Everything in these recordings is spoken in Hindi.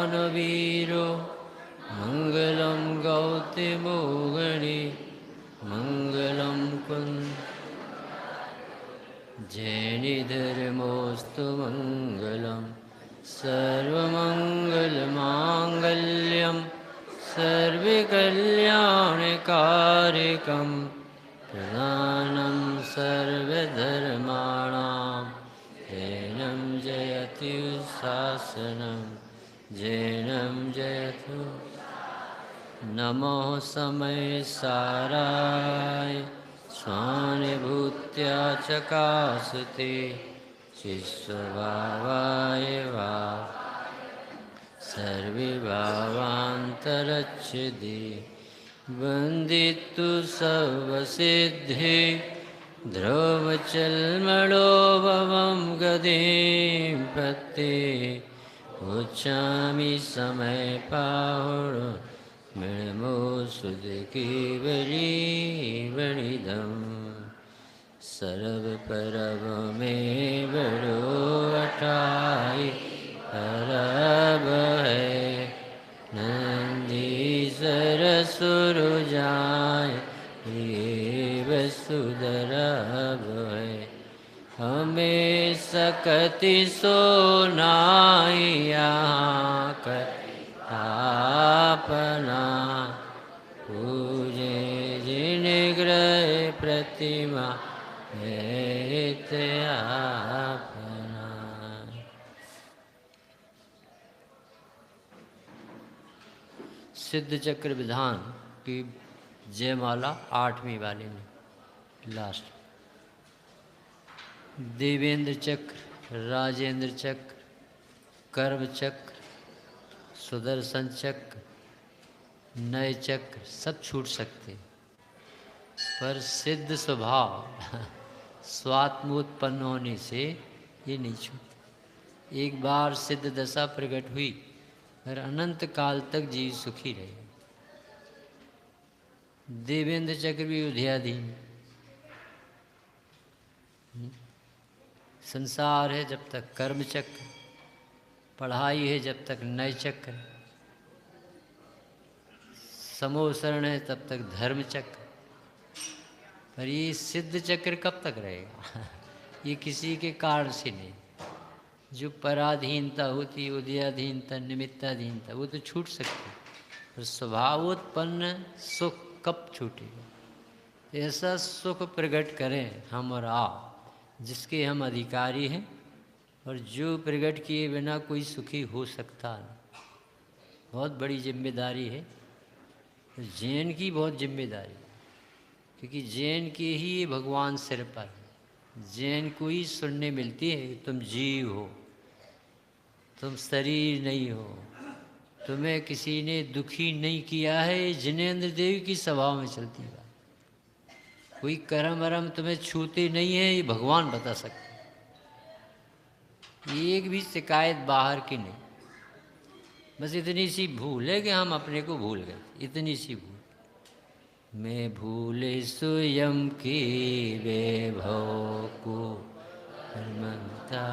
दानवीरो मंगलम गौतमोगणे मंगलम कुंद जैनिधर्मोस्तु मंगलम सर्वमंगलमांगल्यम सर्वकल्याणकारिकं प्रधानं सर्वधर्माणां जैनं जयति शासनं जैनं जयतु नमो समय साराय स्वानुभूत्या चकासते शिष्यभावाय वा सर्वे भावान्तरच्छिदे वन्दितु सर्वसिद्धे ध्रुवचल्मणो भवं गतिं पत्ते उच्चामि समयपाहुर मृणमो सुदकेवलीवणिदम् सर्वपरव में बड़ो अठाई परब है नंदी सुर जाय ये वसुधरब है हमें सकति सोनाई यहाँ कर आपना पूजे जिन ग्रह प्रतिमा अपना। सिद्ध चक्र विधान की जयमाला 8वीं वाली में लास्ट देवेंद्र चक्र, राजेंद्र चक्र, कर्म चक्र, सुदर्शन चक्र, नए चक्र सब छूट सकते पर सिद्ध स्वभाव स्वात्मोत्पन्न होने से ये नहीं छूटे। एक बार सिद्ध दशा प्रकट हुई फिर अनंत काल तक जीव सुखी रहे। देवेंद्र चक्र भी उदयाधीन, संसार है जब तक कर्म चक्र, पढ़ाई है जब तक नए चक्र, समोसरण है तब तक धर्म चक्र। पर ये सिद्ध चक्र कब तक रहेगा? ये किसी के कारण से नहीं। जो पराधीनता होती, उदयाधीनता, निमित्ताधीनता, वो तो छूट सकती, पर स्वभावोत्पन्न सुख कब छूटेगा? ऐसा सुख प्रकट करें हम और आप जिसके हम अधिकारी हैं, और जो प्रकट किए बिना कोई सुखी हो सकता नहीं। बहुत बड़ी जिम्मेदारी है जैन की, बहुत जिम्मेदारी, क्योंकि जैन के ही भगवान सिर पर, जैन को ही सुनने मिलती है तुम जीव हो, तुम शरीर नहीं हो, तुम्हें किसी ने दुखी नहीं किया है। जिनेंद्र देव की सभा में चलती है। कोई कर्म वरम तुम्हें छूते नहीं है, ये भगवान बता सकते। एक भी शिकायत बाहर की नहीं, बस इतनी सी भूल है कि हम अपने को भूल गए, इतनी सी भूल। मैं भूले स्वयं के वैभव को ममता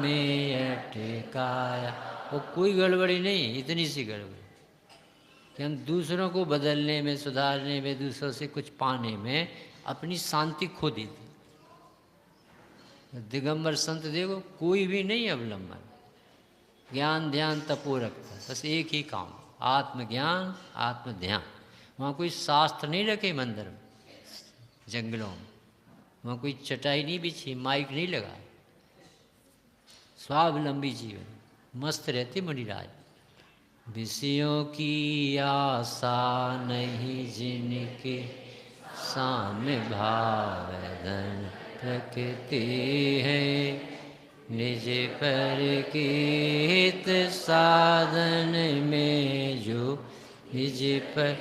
में अटकाया। वो कोई गड़बड़ी नहीं, इतनी सी गड़बड़ी कि हम दूसरों को बदलने में, सुधारने में, दूसरों से कुछ पाने में अपनी शांति खो दी थी। दिगंबर संत देखो, कोई भी नहीं अवलंबन, ज्ञान ध्यान तपो रखता, बस एक ही काम, आत्मज्ञान आत्म ध्यान। वहाँ कोई शास्त्र नहीं रखे मंदिर में, जंगलों में, वहाँ कोई चटाई नहीं बिछी, माइक नहीं लगा, स्वावलंबी जीवन, मस्त रहते मुनिराज। विषयों की आशा नहीं जिनके साम्य भाव धन प्रकृति है, निज पर के हित साधन में जो निज पर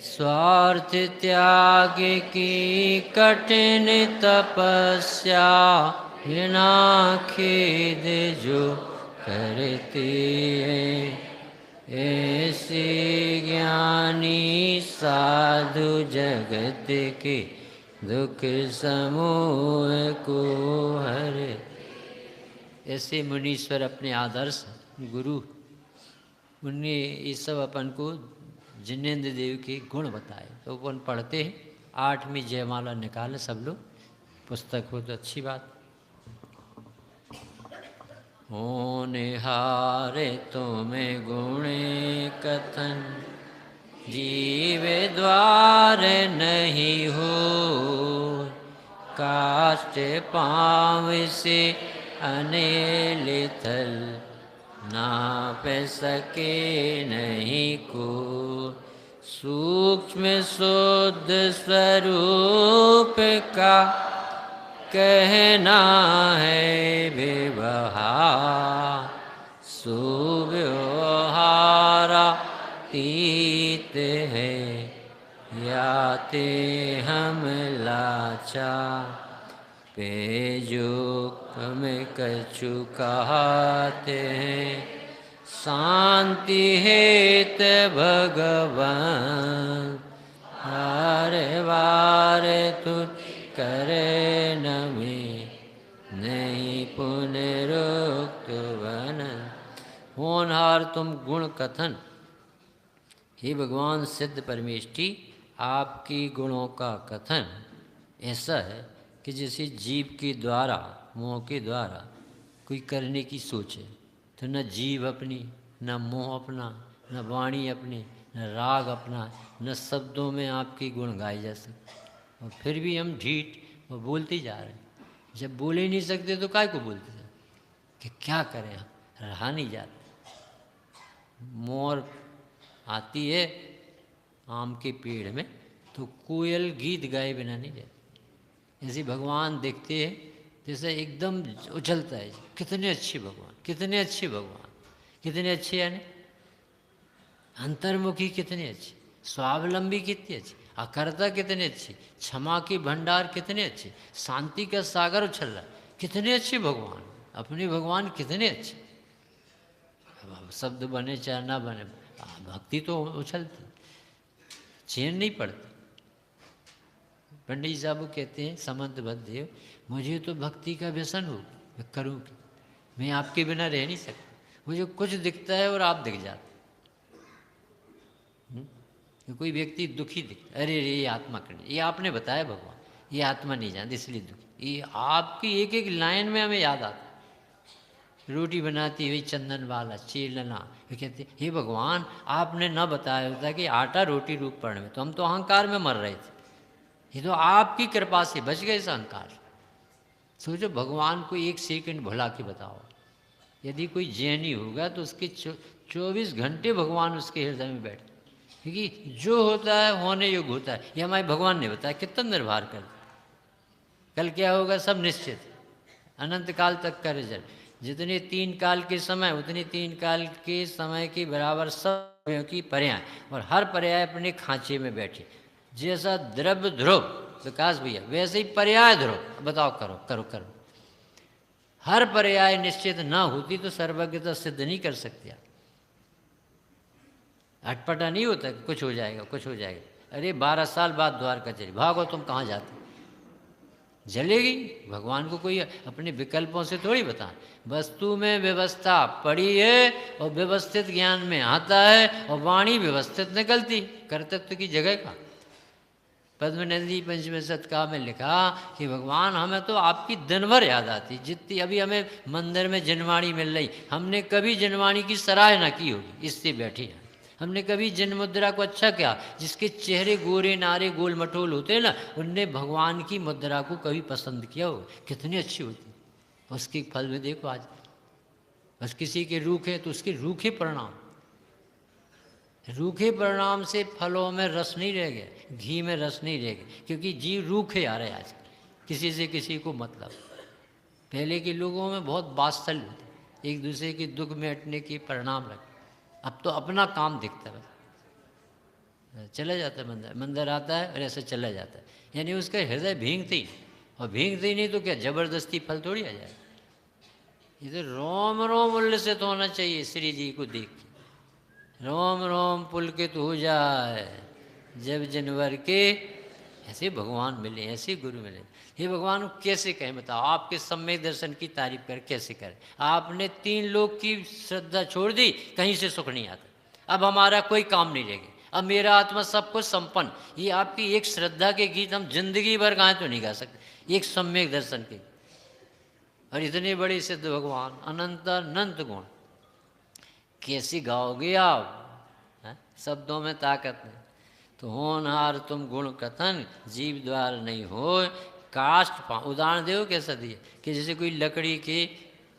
स्वार्थ त्याग की कठिन तपस्या बिना खेद जो करते हैं, ऐसे ज्ञानी साधु जगत के दुख समूह को हर ऐसे मुनीश्वर अपने आदर्श गुरु, उनने ये सब अपन को जिनेन्द्र देव के गुण बताए। तो अपन पढ़ते हैं, 8वीं जयमाला निकाले सब लोग, पुस्तक हो तो अच्छी बात। हो निहारे तुम्हें गुणे कथन, जीवे द्वार नहीं हो, काष्ठ पाँव से अनेल थल, नाप सके नहीं को, सूक्ष्म शुद्ध स्वरूप का कहना है व्यवहार, सुव्यवहारा तीत है, याते हम लाचा, पेजो में कछु कहते हैं, शांति हेत भगवान, हर बार तू करे नमी, नहीं पुनरुक्त वन। होनहार तुम गुण कथन, हे भगवान सिद्ध परमेष्टि, आपकी गुणों का कथन ऐसा है कि जैसे जीव के द्वारा, मोह के द्वारा कोई करने की सोचे तो न जीव अपनी, न मोह अपना, न वाणी अपनी, न राग अपना, न शब्दों में आपके गुण गाए जा सकते। और फिर भी हम ढीठ और बोलते जा रहे हैं। जब बोल ही नहीं सकते तो काय को बोलते हैं कि क्या करें, रहा नहीं जाता। मोर आती है आम के पेड़ में तो कोयल गीत गाए बिना नहीं जाती। ऐसे भगवान देखते हैं जैसे एकदम उछलता है, कितने अच्छे भगवान, कितने अच्छे भगवान, कितने अच्छे, यानी अंतर्मुखी कितने अच्छे, स्वावलंबी कितने अच्छे, अकर्ता कितने अच्छे, क्षमा के भंडार कितने अच्छे, शांति का सागर उछल रहा, कितने अच्छे भगवान, अपने भगवान कितने अच्छे। शब्द बने चाहे ना बने, भक्ति तो उछलती, चैन नहीं पड़ती। पंडित साहब कहते हैं समंत भद्देव, मुझे तो भक्ति का व्यसन हो, मैं करूँ क्या, मैं आपके बिना रह नहीं सकता। मुझे कुछ दिखता है और आप दिख जाते। कोई व्यक्ति दुखी दिखता, अरे रे ये आत्मा करनी, ये आपने बताया भगवान, ये आत्मा नहीं जानती इसलिए दुखी। ये आपकी एक एक लाइन में हमें याद आता। रोटी बनाती हुई चंदन वाला चेलना, वे कहते हे भगवान आपने न बताया होता कि आटा रोटी रूप पड़ने में, तो हम तो अहंकार में मर रहे थे, ये तो आपकी कृपा से बच गए इस अहंकार। सोचो भगवान को एक सेकंड भुला के बताओ, यदि कोई जैनी होगा तो उसके 24 घंटे भगवान उसके हृदय में बैठे, क्योंकि जो होता है होने योग्य होता है। ये हमारे भगवान ने बताया, कितना निर्भर कर, कल क्या होगा सब निश्चित, अनंत काल तक का रिजल्ट। जितने 3 काल के समय उतने 3 काल के समय के बराबर सब की पर्याय, और हर पर्याय अपने खांचे में बैठे। जैसा द्रव्य ध्रुव विकास भैया, वैसे ही पर्याय ध्रुव। बताओ करो करो करो, हर पर्याय निश्चित ना होती तो सर्वज्ञता सिद्ध नहीं कर सकते आप। अटपटा नहीं होता कि कुछ हो जाएगा कुछ हो जाएगा। अरे 12 साल बाद द्वारका चली, भागो तुम कहाँ जाते, जलेगी। भगवान को कोई अपने विकल्पों से थोड़ी बता, वस्तु में व्यवस्था पड़ी है और व्यवस्थित ज्ञान में आता है, और वाणी व्यवस्थित निकलती, कर्तृत्व की जगह का। पद्मनंदी पंचम शतका में लिखा कि भगवान हमें तो आपकी दिन भर याद आती, जितनी अभी हमें मंदिर में जनवाणी मिल रही, हमने कभी जनवाणी की सराहना की होगी, इससे बैठी हैं। हमने कभी जन मुद्रा को अच्छा क्या, जिसके चेहरे गोरे नारे गोल मटोल होते हैं ना, उनने भगवान की मुद्रा को कभी पसंद किया हो, कितनी अच्छी होती। उसके फल में देखो आज, बस किसी के रूखे तो उसके रूखे परिणाम, रूखे परिणाम से फलों में रस नहीं रह गया, घी में रस नहीं रह गया, क्योंकि जीव रूखे आ रहे आज, किसी से किसी को मतलब। पहले के लोगों में बहुत वात्सल्य होते, एक दूसरे के दुख में हटने के परिणाम रखे। अब तो अपना काम दिखता है, चला जाता है मंदिर, मंदिर आता है और ऐसे चला जाता है, यानी उसका हृदय भींगते ही, और भींगते ही नहीं तो क्या जबरदस्ती फल थोड़ी आ जाए। ये तो रोम रोम उल्लसित होना चाहिए श्री जी को देख के, रोम रोम पुलकित हो जाए जब जनवर के ऐसे भगवान मिले, ऐसे गुरु मिले। हे भगवान कैसे कहें, बताओ, आपके सम्यक दर्शन की तारीफ कर कैसे करें? आपने 3 लोग की श्रद्धा छोड़ दी, कहीं से सुख नहीं आता। अब हमारा कोई काम नहीं रहेगा, अब मेरा आत्मा सब कुछ संपन्न। ये आपकी एक श्रद्धा के गीत हम जिंदगी भर गाएं तो नहीं गा सकते, एक सम्यक दर्शन के। और इतने बड़े सिद्ध भगवान, अनंत अनंत गुण, कैसे गाओगे आप? शब्दों में ताकत नहीं। तो होनहार तुम गुण कथन, जीव द्वार नहीं हो काष्ठ। उदाहरण दो कैसा दिए कि जैसे कोई लकड़ी के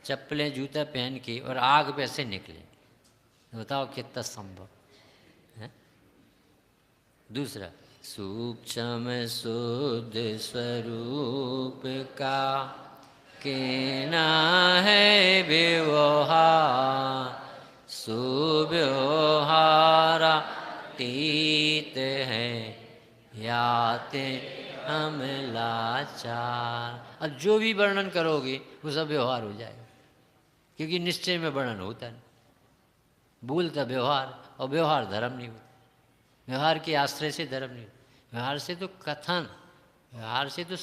चप्पलें जूता पहन के और आग पे से निकले, बताओ कितना संभव है? दूसरा, सूक्ष्म शुद्ध स्वरूप का केना है व्यवहार, सुव्यवहारा तीत है याते हम लाचार। अब जो भी वर्णन करोगे वो सब व्यवहार हो जाएगा, क्योंकि निश्चय में वर्णन होता नहीं, बोलता व्यवहार, और व्यवहार धर्म नहीं होता। व्यवहार के आश्रय से धर्म नहीं होता, व्यवहार से तो कथन, व्यवहार से तो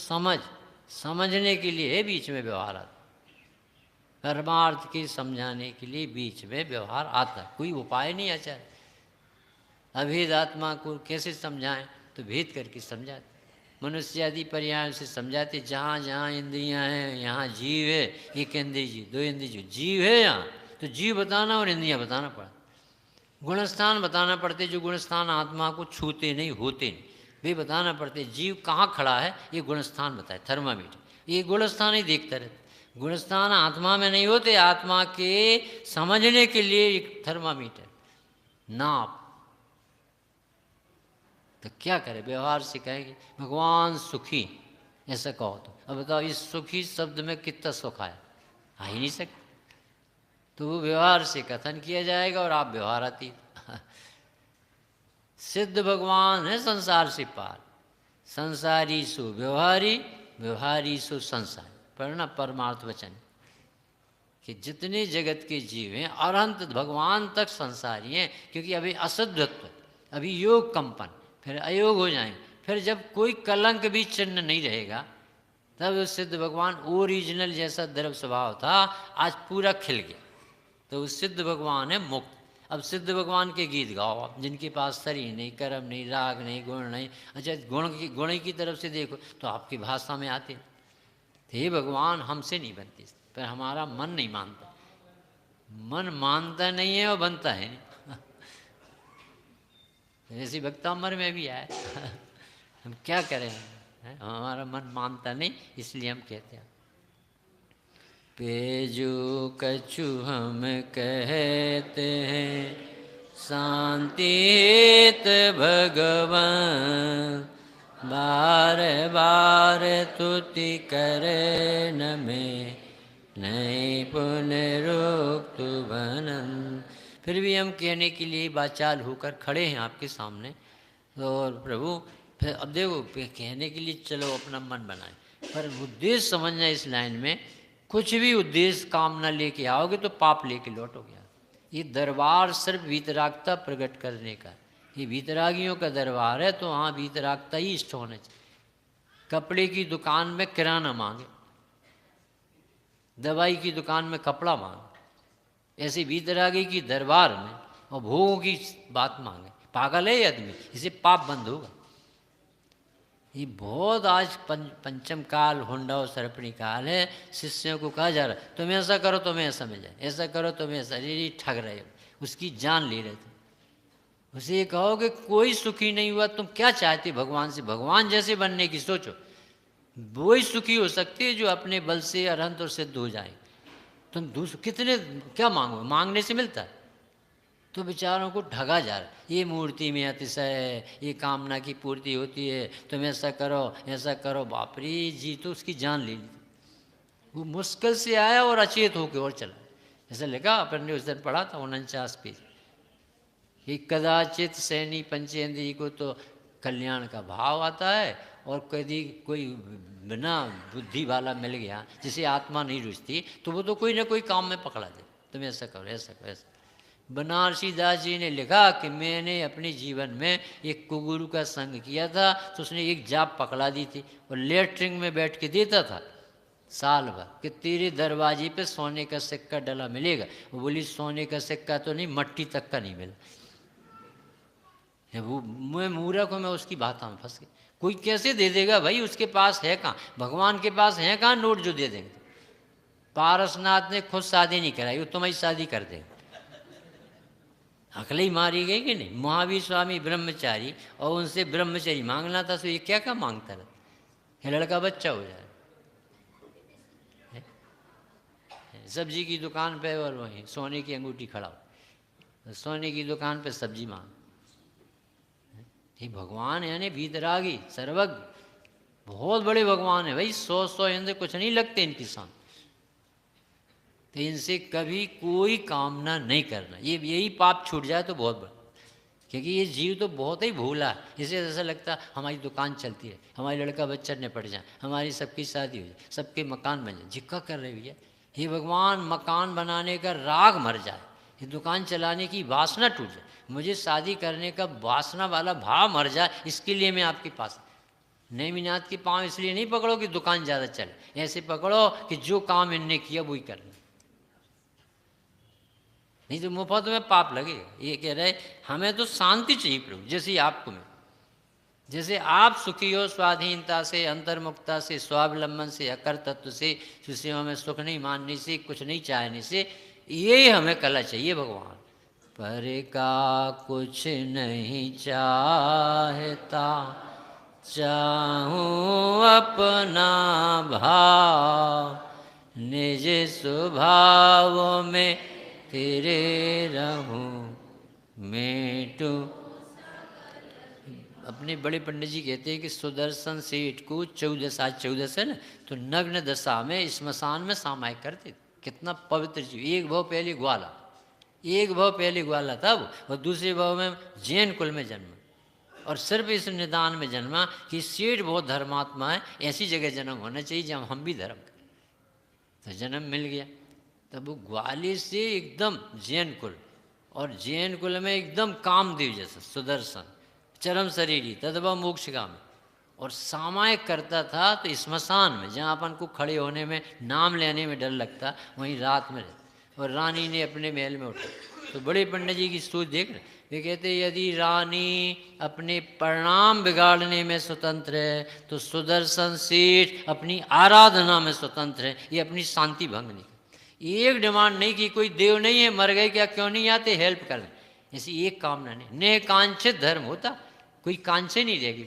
समझने के लिए बीच में व्यवहार आता, परमार्थ के समझाने के लिए बीच में व्यवहार आता, कोई उपाय नहीं आचार। अभेद आत्मा को कैसे समझाएं? तो भेद करके समझाते, मनुष्य आदि पर्याय से समझाते। जहाँ जहाँ इंद्रियां हैं यहाँ जीव है, एक इंद्रिय जीव, 2 इंद्रिय जीव, जीव है यहाँ, तो जीव बताना और इंद्रियां बताना पड़ा, गुणस्थान बताना पड़ते, जो गुणस्थान आत्मा को छूते नहीं, होते नहीं, वे बताना पड़ते। जीव कहाँ खड़ा है ये गुणस्थान बताए, थर्मामीटर, ये गुणस्थान ही देखता रहता। गुणस्थान आत्मा में नहीं होते, आत्मा के समझने के लिए एक थर्मामीटर, नाप। तो क्या करें? व्यवहार से कहेंगे भगवान सुखी, ऐसा कहो तो अब बताओ इस सुखी शब्द में कितना सुख आया? आ ही नहीं सकता। तो वो व्यवहार से कथन किया जाएगा और आप व्यवहार आती। सिद्ध भगवान है संसार से पार, संसारी सो व्यवहारी, व्यवहारी सो संसारी। पढ़ना परमार्थ वचन कि जितने जगत के जीव हैं अनंत भगवान तक संसारी हैं, क्योंकि अभी असद्धत्व, अभी योग कंपन, फिर अयोग हो जाएंगे, फिर जब कोई कलंक भी चिन्ह नहीं रहेगा तब सिद्ध भगवान ओरिजिनल जैसा द्रव स्वभाव था आज पूरा खिल गया। तो सिद्ध भगवान है मुक्त। अब सिद्ध भगवान के गीत गाओ, जिनके पास शरीर नहीं, कर्म नहीं, राग नहीं, गुण नहीं। अच्छा गुण की तरफ से देखो तो आपकी भाषा में आते, हे भगवान हमसे नहीं बनती, पर हमारा मन नहीं मानता, मन मानता नहीं है और बनता है नहीं। जैसे भक्तामर में भी आए हम क्या करें, हमारा मन मानता नहीं, इसलिए हम कहते हैं पेजू कछु हम कहते हैं शांतित भगवान, बार बार तुति करे न में नहीं पुनरुक्त बनन। फिर भी हम कहने के लिए बाचाल होकर खड़े हैं आपके सामने। और प्रभु फिर अब देखो कहने के लिए चलो अपना मन बनाए, पर उद्देश्य समझना इस लाइन में, कुछ भी उद्देश्य कामना लेके आओगे तो पाप लेके लौटोगे। ये दरबार सिर्फ वीतरागता प्रकट करने का, ये वीतरागियों का दरबार है, तो वहाँ वीतरागता ही इष्ट होना चाहिए। कपड़े की दुकान में किराना मांगे, दवाई की दुकान में कपड़ा मांगे, ऐसे वीतरागी की दरबार में और भोगों की बात मांगे, पागल है ये आदमी, इसे पाप बंद होगा। ये बहुत आज पंचम काल, हुंडा और सरपणी काल है। शिष्यों को कहा जा रहा है तुम ऐसा करो तुम्हें ऐसा मिल जाए, ऐसा करो तुम्हें ऐसा, ये ठग रहे हो, उसकी जान ले रहे थे। उसे ये कहो कि कोई सुखी नहीं हुआ, तुम क्या चाहते भगवान से? भगवान जैसे बनने की सोचो, वो ही सुखी हो सकते हैं जो अपने बल से अरहंत और सिद्ध हो जाए। तुम कितने क्या मांगो, मांगने से मिलता है? तो बेचारों को ठगा जा रहा है, ये मूर्ति में अतिशय है, ये कामना की पूर्ति होती है, तुम ऐसा करो ऐसा करो। बापरी जी तो उसकी जान ले ली। वो मुश्किल से आया और अचेत होके और चला। ऐसा लिखा अपन ने उस दिन पढ़ा था 49 पेज। ये कदाचित सैनी पंचेंद्रिय को तो कल्याण का भाव आता है, और यदि कोई बिना बुद्धि वाला मिल गया जिसे आत्मा नहीं रुचती, तो वो तो कोई ना कोई काम में पकड़ा दे, तुम ऐसा करो ऐसा करो ऐसा। बनारसी दास जी ने लिखा कि मैंने अपने जीवन में एक कुगुरु का संग किया था, तो उसने एक जाप पकड़ा दी थी और लेटरिन में बैठ के देता था साल भर कि तेरे दरवाजे पे सोने का सिक्का डला मिलेगा। वो बोली सोने का सिक्का तो नहीं, मट्टी तक का नहीं मिला। वो मैं मूर्ख हूँ, मैं उसकी बात में फंस गई। कोई कैसे दे देगा भाई, उसके पास है कहाँ, भगवान के पास है कहाँ नोट जो दे देंगे। पारसनाथ ने खुद शादी नहीं कराई, वो तुम्हारी शादी कर देंगे। अकल ही मारी गई कि नहीं। महावीर स्वामी ब्रह्मचारी और उनसे ब्रह्मचर्य मांगना था, तो ये क्या क्या मांगता रहा, ये लड़का बच्चा हो जाए। सब्जी की दुकान पे और वहीं सोने की अंगूठी खड़ा हो, सोने की दुकान पे सब्जी मांग। ये भगवान यानी वीतरागी सर्वज्ञ, बहुत बड़े भगवान है भाई। 100 इनसे कुछ नहीं लगते इनकी सामने। तो इनसे कभी कोई कामना नहीं करना, ये यही पाप छूट जाए तो बहुत बड़ा। क्योंकि ये जीव तो बहुत ही भूला है। इसे ऐसा लगता हमारी दुकान चलती है, हमारी लड़का बच्चा ने पड़ जाए, हमारी सबकी शादी हो जाए, सबके मकान बन जाए। जिक्का कर रहे भैया, हे भगवान मकान बनाने का राग मर जाए, ये दुकान चलाने की वासना टूट जाए, मुझे शादी करने का वासना वाला भाव मर जाए, इसके लिए मैं आपके पास। नेमिनाथ के पाँव इसलिए नहीं पकड़ो कि दुकान ज़्यादा चले, ऐसे पकड़ो कि जो काम इनने किया वही करना, नहीं तो मुफ्त में पाप लगेगा। ये कह रहे हमें तो शांति चाहिए प्रभु, जैसे आपको में, जैसे आप सुखी हो स्वाधीनता से, अंतर्मुक्ता से, स्वावलंबन से, अकर तत्व से, जिससे हमें सुख नहीं मानने से, कुछ नहीं चाहने से, यही हमें कला चाहिए भगवान। पर का कुछ नहीं चाहता, चाहूं अपना भाव, निज स्वभाव में तेरे रहूं मेटू। अपने बड़े पंडित जी कहते हैं कि सुदर्शन सेठ को 14 है ना, तो नग्न दशा में स्मशान में सामायिक करते। कितना पवित्र जीव। एक भाव पहले ग्वाला, एक भाव पहले ग्वाला था वो, और दूसरे भाव में जैन कुल में जन्मा, और सिर्फ इस निदान में जन्मा कि सेठ बहुत धर्मात्मा है, ऐसी जगह जन्म होना चाहिए जहाँ हम भी धर्म करें। तो जन्म मिल गया। तब वो ग्वालियर से एकदम जैन कुल, और जैन कुल में एकदम कामदेव जैसा सुदर्शन, चरम शरीरी, तदवा मोक्षगामी, और सामायिक करता था तो स्मशान में, जहाँ अपन को खड़े होने में, नाम लेने में डर लगता, वहीं रात में रहता। और रानी ने अपने महल में उठा। तो बड़े पंडित जी की सोच देख रहे, वे कहते यदि रानी अपने परिणाम बिगाड़ने में स्वतंत्र है, तो सुदर्शन सेठ अपनी आराधना में स्वतंत्र है। ये अपनी शांति भंग नहीं, एक डिमांड नहीं की, कोई देव नहीं है, मर गए क्या, क्यों नहीं आते हेल्प करने, ऐसी एक कामना नहीं। ने कांक्षित धर्म होता, कोई कांक्षे नहीं रहेगी।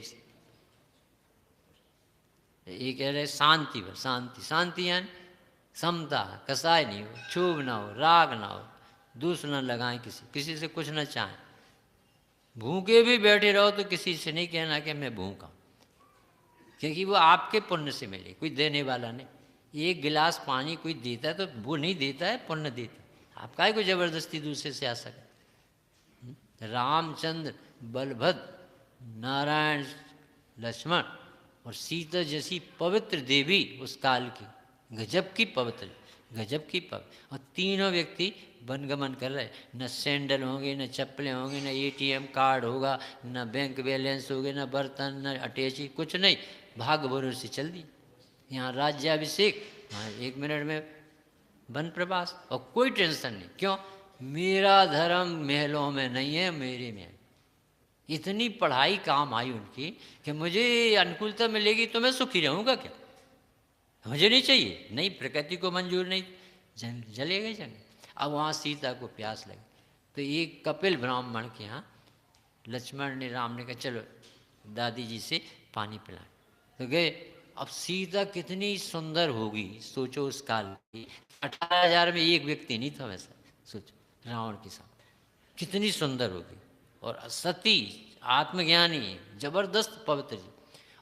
ये कह रहे शांति पर, शांति, शांति यानी समता, कसाय नहीं हो, क्षोभ ना हो, राग ना हो, दूसरा न लगाएं, किसी से कुछ न चाहें। भूखे भी बैठे रहो तो किसी से नहीं कहना कि मैं भूखा, क्योंकि वो आपके पुण्य से मिले, कोई देने वाला नहीं। एक गिलास पानी कोई देता है तो वो नहीं देता है, पुण्य देता है। आप काहे को जबरदस्ती दूसरे से आ सके। रामचंद्र, बलभद्र, नारायण, लक्ष्मण और सीता जैसी पवित्र देवी उस काल की, गजब की पवित्र, गजब की पवित्र, और तीनों व्यक्ति वनगमन कर रहे। न सैंडल होंगे, न चप्पलें होंगी, न एटीएम कार्ड होगा, न बैंक बैलेंस होगे, न बर्तन, न अटैची, कुछ नहीं, भाग्य भरोसे चल दी। यहाँ राज्याभिषेक, हाँ 1 मिनट में वन प्रवास, और कोई टेंशन नहीं। क्यों? मेरा धर्म महलों में नहीं है, मेरे में। इतनी पढ़ाई काम आई उनकी कि मुझे अनुकूलता मिलेगी तो मैं सुखी रहूँगा क्या, मुझे नहीं चाहिए, नहीं, प्रकृति को मंजूर नहीं, जलेगा जंग। अब वहाँ सीता को प्यास लगी, तो एक कपिल ब्राह्मण के यहाँ लक्ष्मण ने, राम ने कहा चलो दादी जी से पानी पिलाएं, तो गए। अब सीता कितनी सुंदर होगी, सोचो उस काल की, 18,000 में एक व्यक्ति नहीं था वैसा, सोचो रावण के साथ कितनी सुंदर होगी, और सती, आत्मज्ञानी, जबरदस्त पवित्र जी,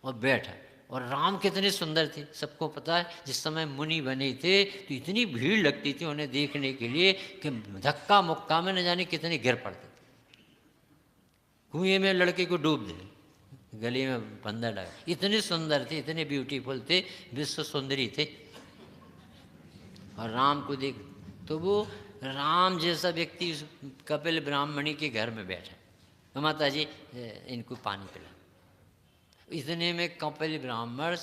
और बैठा। और राम कितने सुंदर थे, सबको पता है। जिस समय मुनि बने थे तो इतनी भीड़ लगती थी उन्हें देखने के लिए कि धक्का मुक्का में न जाने कितने गिर पड़ते थे, कुएं में लड़के को डूब दे, गले में बंदर लगा। इतने सुंदर थे, इतने ब्यूटीफुल थे, विश्व सुंदरी थे। और राम को देख तो वो राम जैसा व्यक्ति उस कपिल ब्राह्मणी के घर में बैठा, तो माता जी इनको पानी पिला। इतने में कपिल ब्राह्मण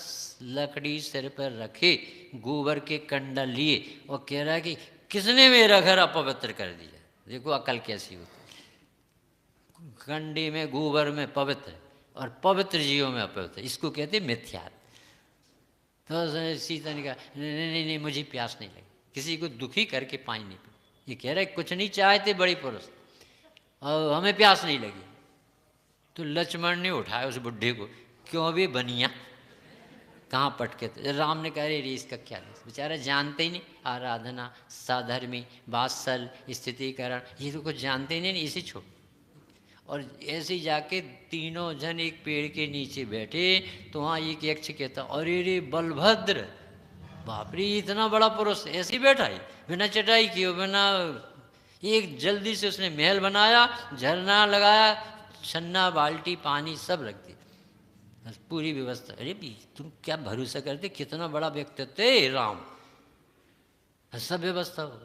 लकड़ी सिर पर रखे, गोबर के कंडल लिए और कह रहा है कि किसने मेरा घर अपवित्र कर दिया। देखो अकल कैसी होती, कंडे में गोबर में पवित्र और पवित्र जीवों में अपवित्र, इसको कहते मिथ्या। तो सीता ने कहा नहीं नहीं नहीं, मुझे प्यास नहीं लगी, किसी को दुखी करके पानी नहीं पी। ये कह रहे कुछ नहीं चाहते बड़ी पुरुष, और हमें प्यास नहीं लगी। तो लक्ष्मण ने उठाया उस बुढ़े को, क्यों भी बनिया कहाँ पटके थे। राम ने कहा रे इसका क्या दोष, बेचारा जानते ही नहीं, आराधना, साधर्मी, वात्सल, स्थितिकरण, ये तो कुछ जानते ही नहीं, इसे छोड़। और ऐसे जाके तीनों जन एक पेड़ के नीचे बैठे, तो वहाँ एक यक्ष कहता अरे रे बलभद्र, बाप रे इतना बड़ा पुरुष ऐसे ही बैठा है, बिना चटाई किए, बिना एक जल्दी से उसने महल बनाया, झरना लगाया, छन्ना बाल्टी पानी सब रख दी, पूरी व्यवस्था। अरे भी तुम क्या भरोसा करते, कितना बड़ा व्यक्तित्व है राम, सब व्यवस्था हो।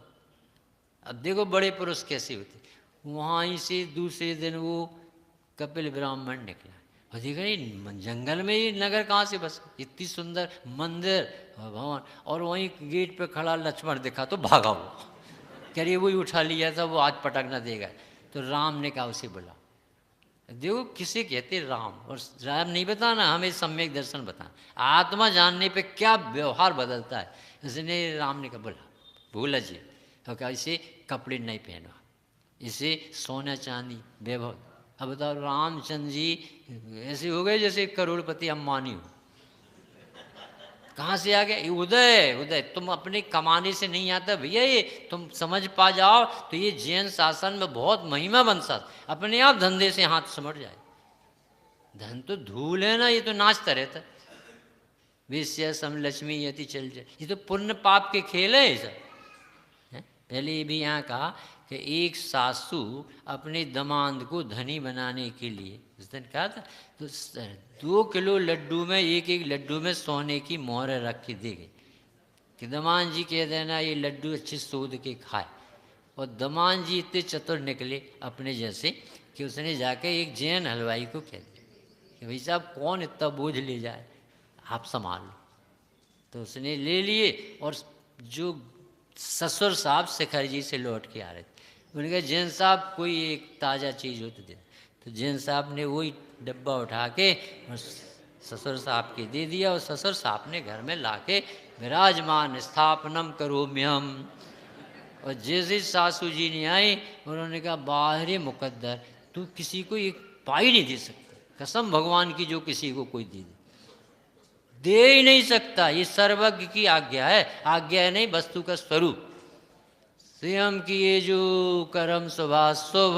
अब देखो बड़े पुरुष कैसे होते। वहीं से दूसरे दिन वो कपिल ब्राह्मण निकला और देखा नहीं जंगल में ये नगर कहाँ से बस, इतनी सुंदर मंदिर भवन, और वहीं गेट पे खड़ा लक्ष्मण दिखा तो भागा वो, कह रही वही उठा लिया था, वो आज पटक ना देगा। तो राम ने कहा उसे बुला। देखो किसे कहते राम, और राम नहीं बताना, हमें सम्यक दर्शन बताना, आत्मा जानने पे क्या व्यवहार बदलता है। इसने राम ने कहा बोला भूला जी, तो कहा इसे कपड़े नहीं पहनवा, इसे सोना चांदी वैभव। अब बताओ रामचंद्र जी ऐसे हो गए जैसे करोड़पति अंबानी हो, कहाँ से आ गए। उदय उदय तुम अपने कमाने से नहीं आता भैया, ये तुम समझ पा जाओ तो ये जैन शासन में बहुत महिमा बन सकता, अपने आप धंधे से हाथ समट जाए। धन तो धूल है ना, ये तो नाचता रहता। विषय सम लक्ष्मी यति चल जाए, ये तो पुण्य पाप के खेल है ये सब। पहले ये भी यहाँ कहा कि एक सासू अपने दमाद को धनी बनाने के लिए उस दिन कहा था, तो 2 किलो लड्डू में एक लड्डू में सोने की मोहर रख के दे गई कि दमाद जी कह देना ये लड्डू अच्छे सोध के खाए। और दमाद जी इतने चतुर निकले अपने जैसे कि उसने जाके एक जैन हलवाई को कह दिया कि भाई साहब कौन इतना बोझ ले जाए, आप संभाल लो। तो उसने ले लिए, और जो ससुर साहब शिखर जी से लौट के आ रहे थे, उन्होंने कहा जैन साहब कोई एक ताज़ा चीज़ हो तो दे। तो जैन साहब ने वही डब्बा उठा के और ससुर साहब के दे दिया, और ससुर साहब ने घर में लाके विराजमान स्थापनम करोम्यहम। और जैसे सासू जी ने आई, उन्होंने कहा बाहरी मुकद्दर, तू किसी को एक पाई नहीं दे सकता, कसम भगवान की जो किसी को कोई दे ही नहीं सकता, ये सर्वज्ञ की आज्ञा है, आज्ञा है नहीं वस्तु का स्वरूप। स्वयं किए जो कर्म स्वभाव शुभ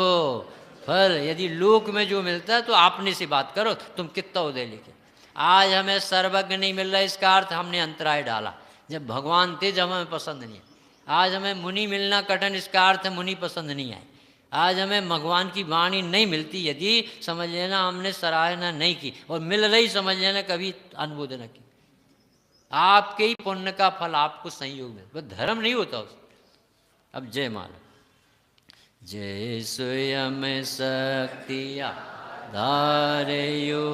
फल, यदि लोक में जो मिलता है तो आपने से बात करो, तुम कितना उदय लेके। आज हमें सर्वज्ञ नहीं मिल रहा, इसका अर्थ हमने अंतराय डाला। जब भगवान थे जब हमें पसंद नहीं है। आज हमें मुनि मिलना कठिन, इसका अर्थ है मुनि पसंद नहीं आए। आज हमें भगवान की वाणी नहीं मिलती, यदि समझ लेना हमने सराहना नहीं की, और मिल रही समझ लेना कभी अनुमोदन न की। आपके ही पुण्य का फल आपको संयोग में, बस धर्म नहीं होता उस। अब जय माला। जय स्वयं शक्तिया धारयो,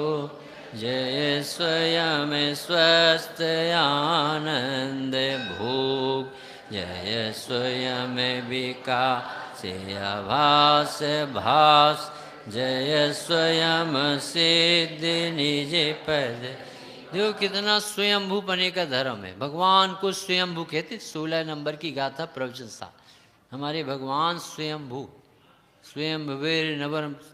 जय स्वयं स्वस्थ आनंद भोग, जय स्वयं विकास आभास भास, जय स्वयं सिद्ध निज पद। देखो कितना स्वयंभू बने का धर्म है। भगवान को स्वयंभू कहते। 16 नंबर की गाथा प्रवचन सा, हमारे भगवान स्वयंभू, स्वयंभुवीर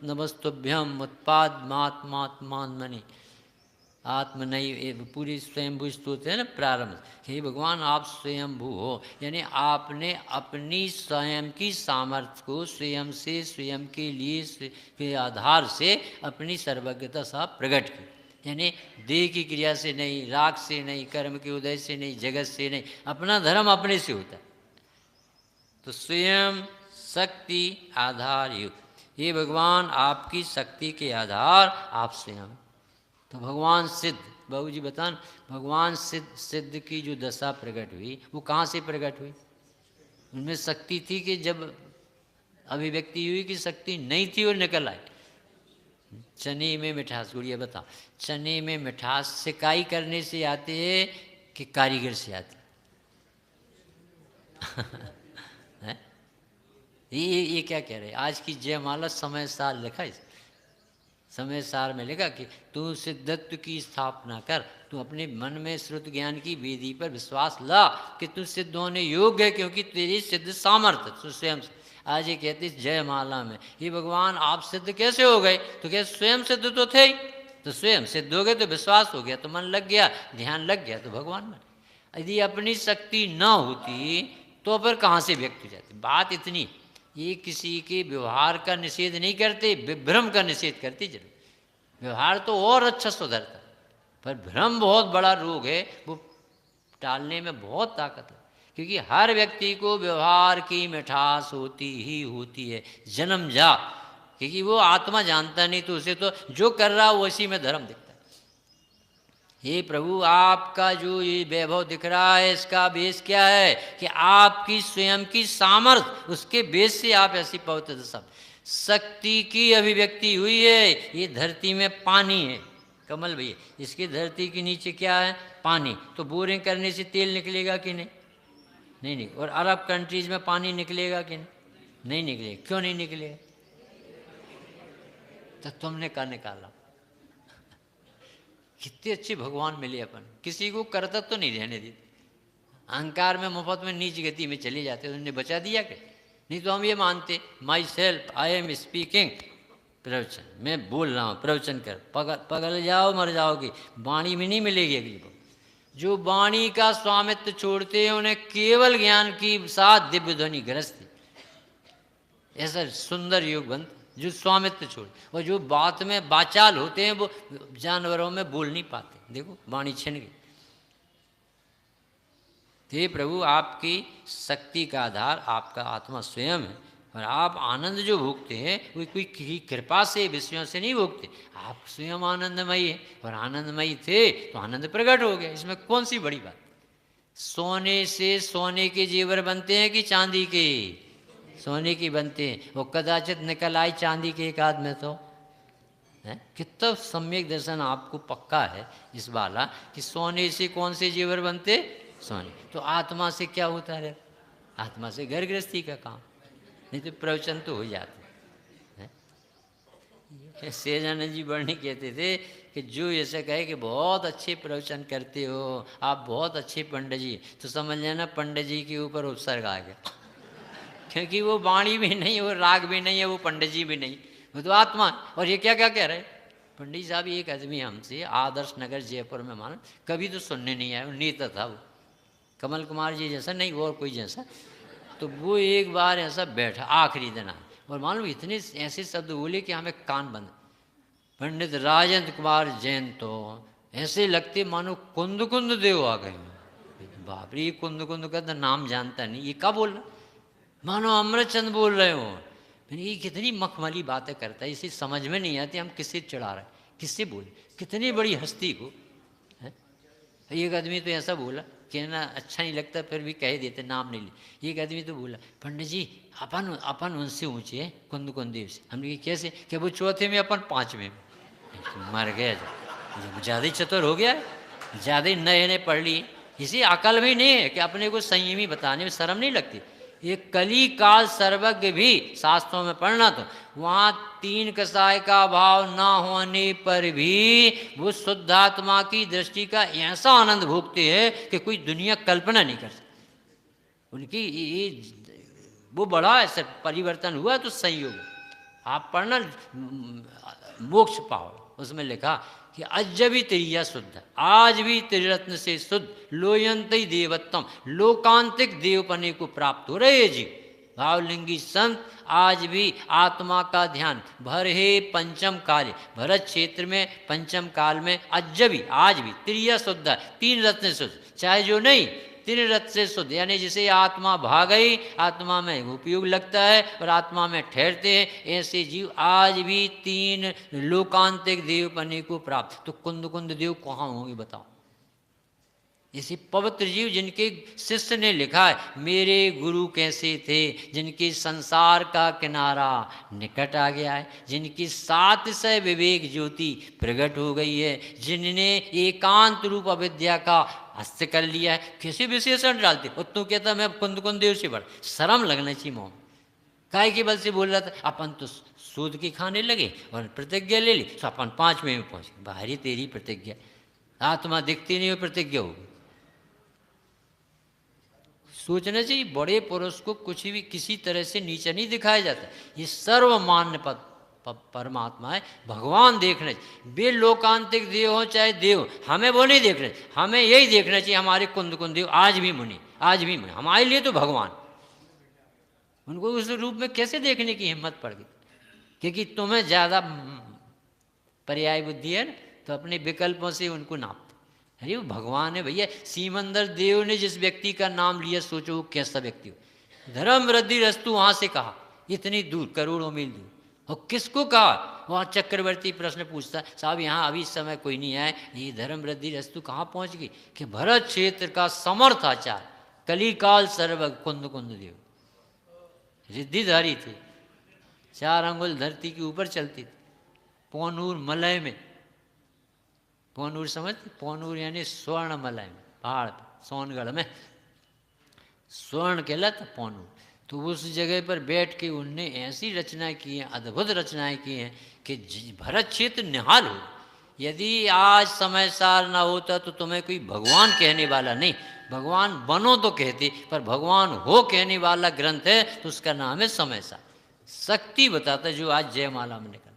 नमस्तुभ्यम उत्पाद मात्मात्मात्मनि आत्म नहीं, पूरी स्वयंभू स्तुति है ना प्रारंभ। हे भगवान आप स्वयंभू हो, यानी आपने अपनी स्वयं की सामर्थ्य को स्वयं से, स्वयं के लिए के आधार से अपनी सर्वज्ञता सा प्रकट की। यानी देह की क्रिया से नहीं, राग से नहीं, कर्म के उदय से नहीं, जगत से नहीं, अपना धर्म अपने से होता है। तो स्वयं शक्ति आधार युक्त, ये भगवान आपकी शक्ति के आधार आप स्वयं। तो भगवान सिद्ध, बाबू जी बतान, भगवान सिद्ध की जो दशा प्रकट हुई वो कहाँ से प्रकट हुई? उनमें शक्ति थी कि जब अभिव्यक्ति हुई कि शक्ति नहीं थी और निकल आई। चने में मिठास, गुड़िया बताओ, चने में मिठास सिकाई करने से आते है कि कारीगर से आते है? ये क्या कह रहे? आज की जयमाला समय सार लिखा है, समय सार में लिखा कि तू सिद्धत्व की स्थापना कर, तू अपने मन में श्रुत ज्ञान की वेदी पर विश्वास ला कि तू सिद्ध होने योग्य है, क्योंकि तेरी सिद्ध सामर्थ्य तू स्वयं से। आज ये कहते जयमाला में, ये भगवान आप सिद्ध कैसे हो गए? तो क्या स्वयं सिद्ध तो थे ही, तो स्वयं सिद्ध हो गए तो विश्वास हो गया, तो मन लग गया, ध्यान लग गया, तो भगवान बने। यदि अपनी शक्ति न होती तो फिर कहाँ से व्यक्त हो जाती? बात इतनी, ये किसी के व्यवहार का निषेध नहीं करते, विभ्रम का निषेध करते। जरूर व्यवहार तो और अच्छा सुधरता, पर भ्रम बहुत बड़ा रोग है, वो टालने में बहुत ताकत है। क्योंकि हर व्यक्ति को व्यवहार की मिठास होती ही होती है जन्मजात, क्योंकि वो आत्मा जानता नहीं, तो उसे तो जो कर रहा वो इसी में धर्म दिखता है। हे प्रभु, आपका जो ये वैभव दिख रहा है, इसका बेस क्या है? कि आपकी स्वयं की सामर्थ्य, उसके बेस से आप ऐसी पवित्र दशा, शक्ति की अभिव्यक्ति हुई है। ये धरती में पानी है कमल भैया, इसकी धरती के नीचे क्या है? पानी। तो बोरिंग करने से तेल निकलेगा कि नहीं? नहीं नहीं। और अरब कंट्रीज में पानी निकलेगा कि नहीं? नहीं निकलेगा। क्यों नहीं निकलेगा? तो तुमने कहा निकाला। कितने अच्छे भगवान मिले अपन, किसी को करतब तो नहीं रहने देते, अहंकार में मुफ्त में नीच गति में चले जाते, उन्होंने बचा दिया क्या? नहीं तो हम ये मानते my self I am speaking, प्रवचन मैं बोल रहा हूँ, प्रवचन कर, पगल जाओ मर जाओगे, वाणी में नहीं मिलेगी अगली बार। जो वाणी का स्वामित्व छोड़ते हैं उन्हें केवल ज्ञान की साथ दिव्य ध्वनि ग्रस्त, ऐसा सुंदर योग बनता जो स्वामित्व छोड़। और जो बात में बाचाल होते हैं वो जानवरों में बोल नहीं पाते, देखो वाणी छिन गई। हे प्रभु, आपकी शक्ति का आधार आपका आत्मा स्वयं है, और आप आनंद जो भोगते हैं वो कोई कृपा से विषयों से नहीं भोगते, आप स्वयं आनंदमयी है, और आनंदमयी थे तो आनंद प्रकट हो गया, इसमें कौन सी बड़ी बात? सोने से सोने के जेवर बनते हैं कि चांदी के? सोने की बनते हैं, वो कदाचित निकल आई चांदी के एक आध में तो है। कितना सम्यक दर्शन आपको पक्का है इस वाला कि सोने से कौन से जेवर बनते? सोने। तो आत्मा से क्या होता है? आत्मा से घर गृहस्थी का काम, नहीं तो प्रवचन तो हो जाते हैं। सेजानंद जी बड़नी कहते थे कि जो ऐसे कहे कि बहुत अच्छे प्रवचन करते हो आप, बहुत अच्छे पंडित जी, तो समझ लेना पंडित जी के ऊपर उपसर्ग आ गया, क्योंकि वो वाणी भी नहीं, वो राग भी नहीं है, वो पंडित जी भी नहीं, वो तो आत्मा। और ये क्या क्या कह रहे? पंडित साहब एक आदमी हमसे आदर्श नगर जयपुर में, मानो कभी तो सुनने नहीं आया, वो नेता था वो, कमल कुमार जी जैसा नहीं, वो और कोई जैसा। तो वो एक बार ऐसा बैठा आखिरी दिन, और मालूम इतने ऐसे शब्द बोले कि हमें कान बंद। पंडित राजेंद्र कुमार जैन तो ऐसे लगते मानो कुंद कुंद देव आ गए। बाप रे, कुंद कुंद का तो नाम जानता नहीं, ये क्या बोल रहा? मानो अमृतचंद बोल रहे हो। ये कितनी मखमली बातें करता है, इसे समझ में नहीं आती हम किससे चढ़ा रहे, किससे बोले, कितनी बड़ी हस्ती को है। एक आदमी तो ऐसा बोला, कहना अच्छा नहीं लगता फिर भी कह देते, नाम नहीं ले। एक आदमी तो बोला, पंडित जी अपन उनसे ऊँचे हैं, कुंद कुंदेव से। हमने कहा कैसे? कि वो चौथे में अपन पाँचवें में। मर गया, ज़्यादा ही चतुर हो गया, ज़्यादा ही नए पढ़ लिए, इसी अकल भी नहीं है कि अपने को संयमी बताने में शर्म नहीं लगती। ये कली काल सर्वज्ञ भी शास्त्रों में पढ़ना, तो वहाँ तीन कसाय का भाव ना होने पर भी वो शुद्धात्मा की दृष्टि का ऐसा आनंद भोगते हैं कि कोई दुनिया कल्पना नहीं कर सकती। उनकी ये वो बड़ा ऐसा परिवर्तन हुआ। तो संयोग आप पढ़ना, मोक्ष पाओ, उसमें लिखा कि अज भी त्रिया शुद्ध, आज भी त्रिरत्न से शुद्ध, लोयंत देवत्तम, लोकांतिक देवपने को प्राप्त हो रहे जी। भावलिंगी संत आज भी आत्मा का ध्यान भर हे पंचम काल, भरत क्षेत्र में पंचम काल में अज भी आज भी त्रिया शुद्ध, तीन रत्न शुद्ध, चाहे जो नहीं तीन रत्न से शुद्ध, यानी जिसे आत्मा भाग गई, आत्मा में उपयोग लगता है और आत्मा में ठहरते हैं, ऐसे जीव आज भी तीन लोकांतिक देवपने को प्राप्त। तो कुंद कुंद देव कहाँ होंगे बताओ? इसी पवित्र जीव जिनके शिष्य ने लिखा है मेरे गुरु कैसे थे, जिनकी संसार का किनारा निकट आ गया है, जिनकी सात से विवेक ज्योति प्रकट हो गई है, जिनने एकांत रूप अविद्या का हस्त कर लिया है। कैसे विशेषण डालते, और तू कहता मैं कुंद देव से बड़ा, शर्म लगना चाहिए मोह। काय के बल से बोल रहा था, अपन तो सूद की खाने लगे और प्रतिज्ञा ले ली तो अपन 5वें में पहुंच गए। बाहरी तेरी प्रतिज्ञा, आत्मा दिखती नहीं हो प्रतिज्ञा होगी। सोचना चाहिए बड़े पुरुष को कुछ भी किसी तरह से नीचा नहीं दिखाया जाता। ये सर्वमान्य पद परमात्मा है, भगवान देखना चाहिए। वे लोकांतिक देव हो चाहे देव, हमें वो नहीं देखना चाहिए। हमें यही देखना चाहिए हमारे कुंद देव आज भी मुनि, आज भी मुनि हमारे लिए तो भगवान। उनको उस रूप में कैसे देखने की हिम्मत पड़ गई? क्योंकि तुम्हें ज़्यादा पर्याय बुद्धि है ना, तो अपने विकल्पों से उनको नापते। अरे वो भगवान है भैया। सीमंदर देव ने जिस व्यक्ति का नाम लिया, सोचो वो कैसा व्यक्ति हो। धर्म वृद्धि रस्तु वहाँ से कहा, इतनी दूर करोड़ों मील दूर, और किसको कहा? वहाँ चक्रवर्ती प्रश्न पूछता, साहब यहाँ अभी इस समय कोई नहीं आए, ये धर्म वृद्धि रस्तु कहाँ पहुँच गई? कि भरत क्षेत्र का समर्थ आचार, कलिकाल सर्व कुंद देव रिद्धिधारी थे, 4 अंगुल धरती के ऊपर चलती थी। पौनूर मलय में, पौनूर समझ, पौनूर यानी स्वर्ण मलय में, पहाड़ पे सोनगढ़ में स्वर्ण कहलाता पौनूर। तो उस जगह पर बैठ के उनने ऐसी रचनाएं की हैं, अद्भुत रचनाएं की हैं कि भरत क्षेत्र निहाल हो। यदि आज समय सार ना होता तो तुम्हें कोई भगवान कहने वाला नहीं, भगवान बनो तो कहते, पर भगवान हो कहने वाला ग्रंथ है तो उसका नाम है समय सार। शक्ति बताता जो आज जयमाला में निकल,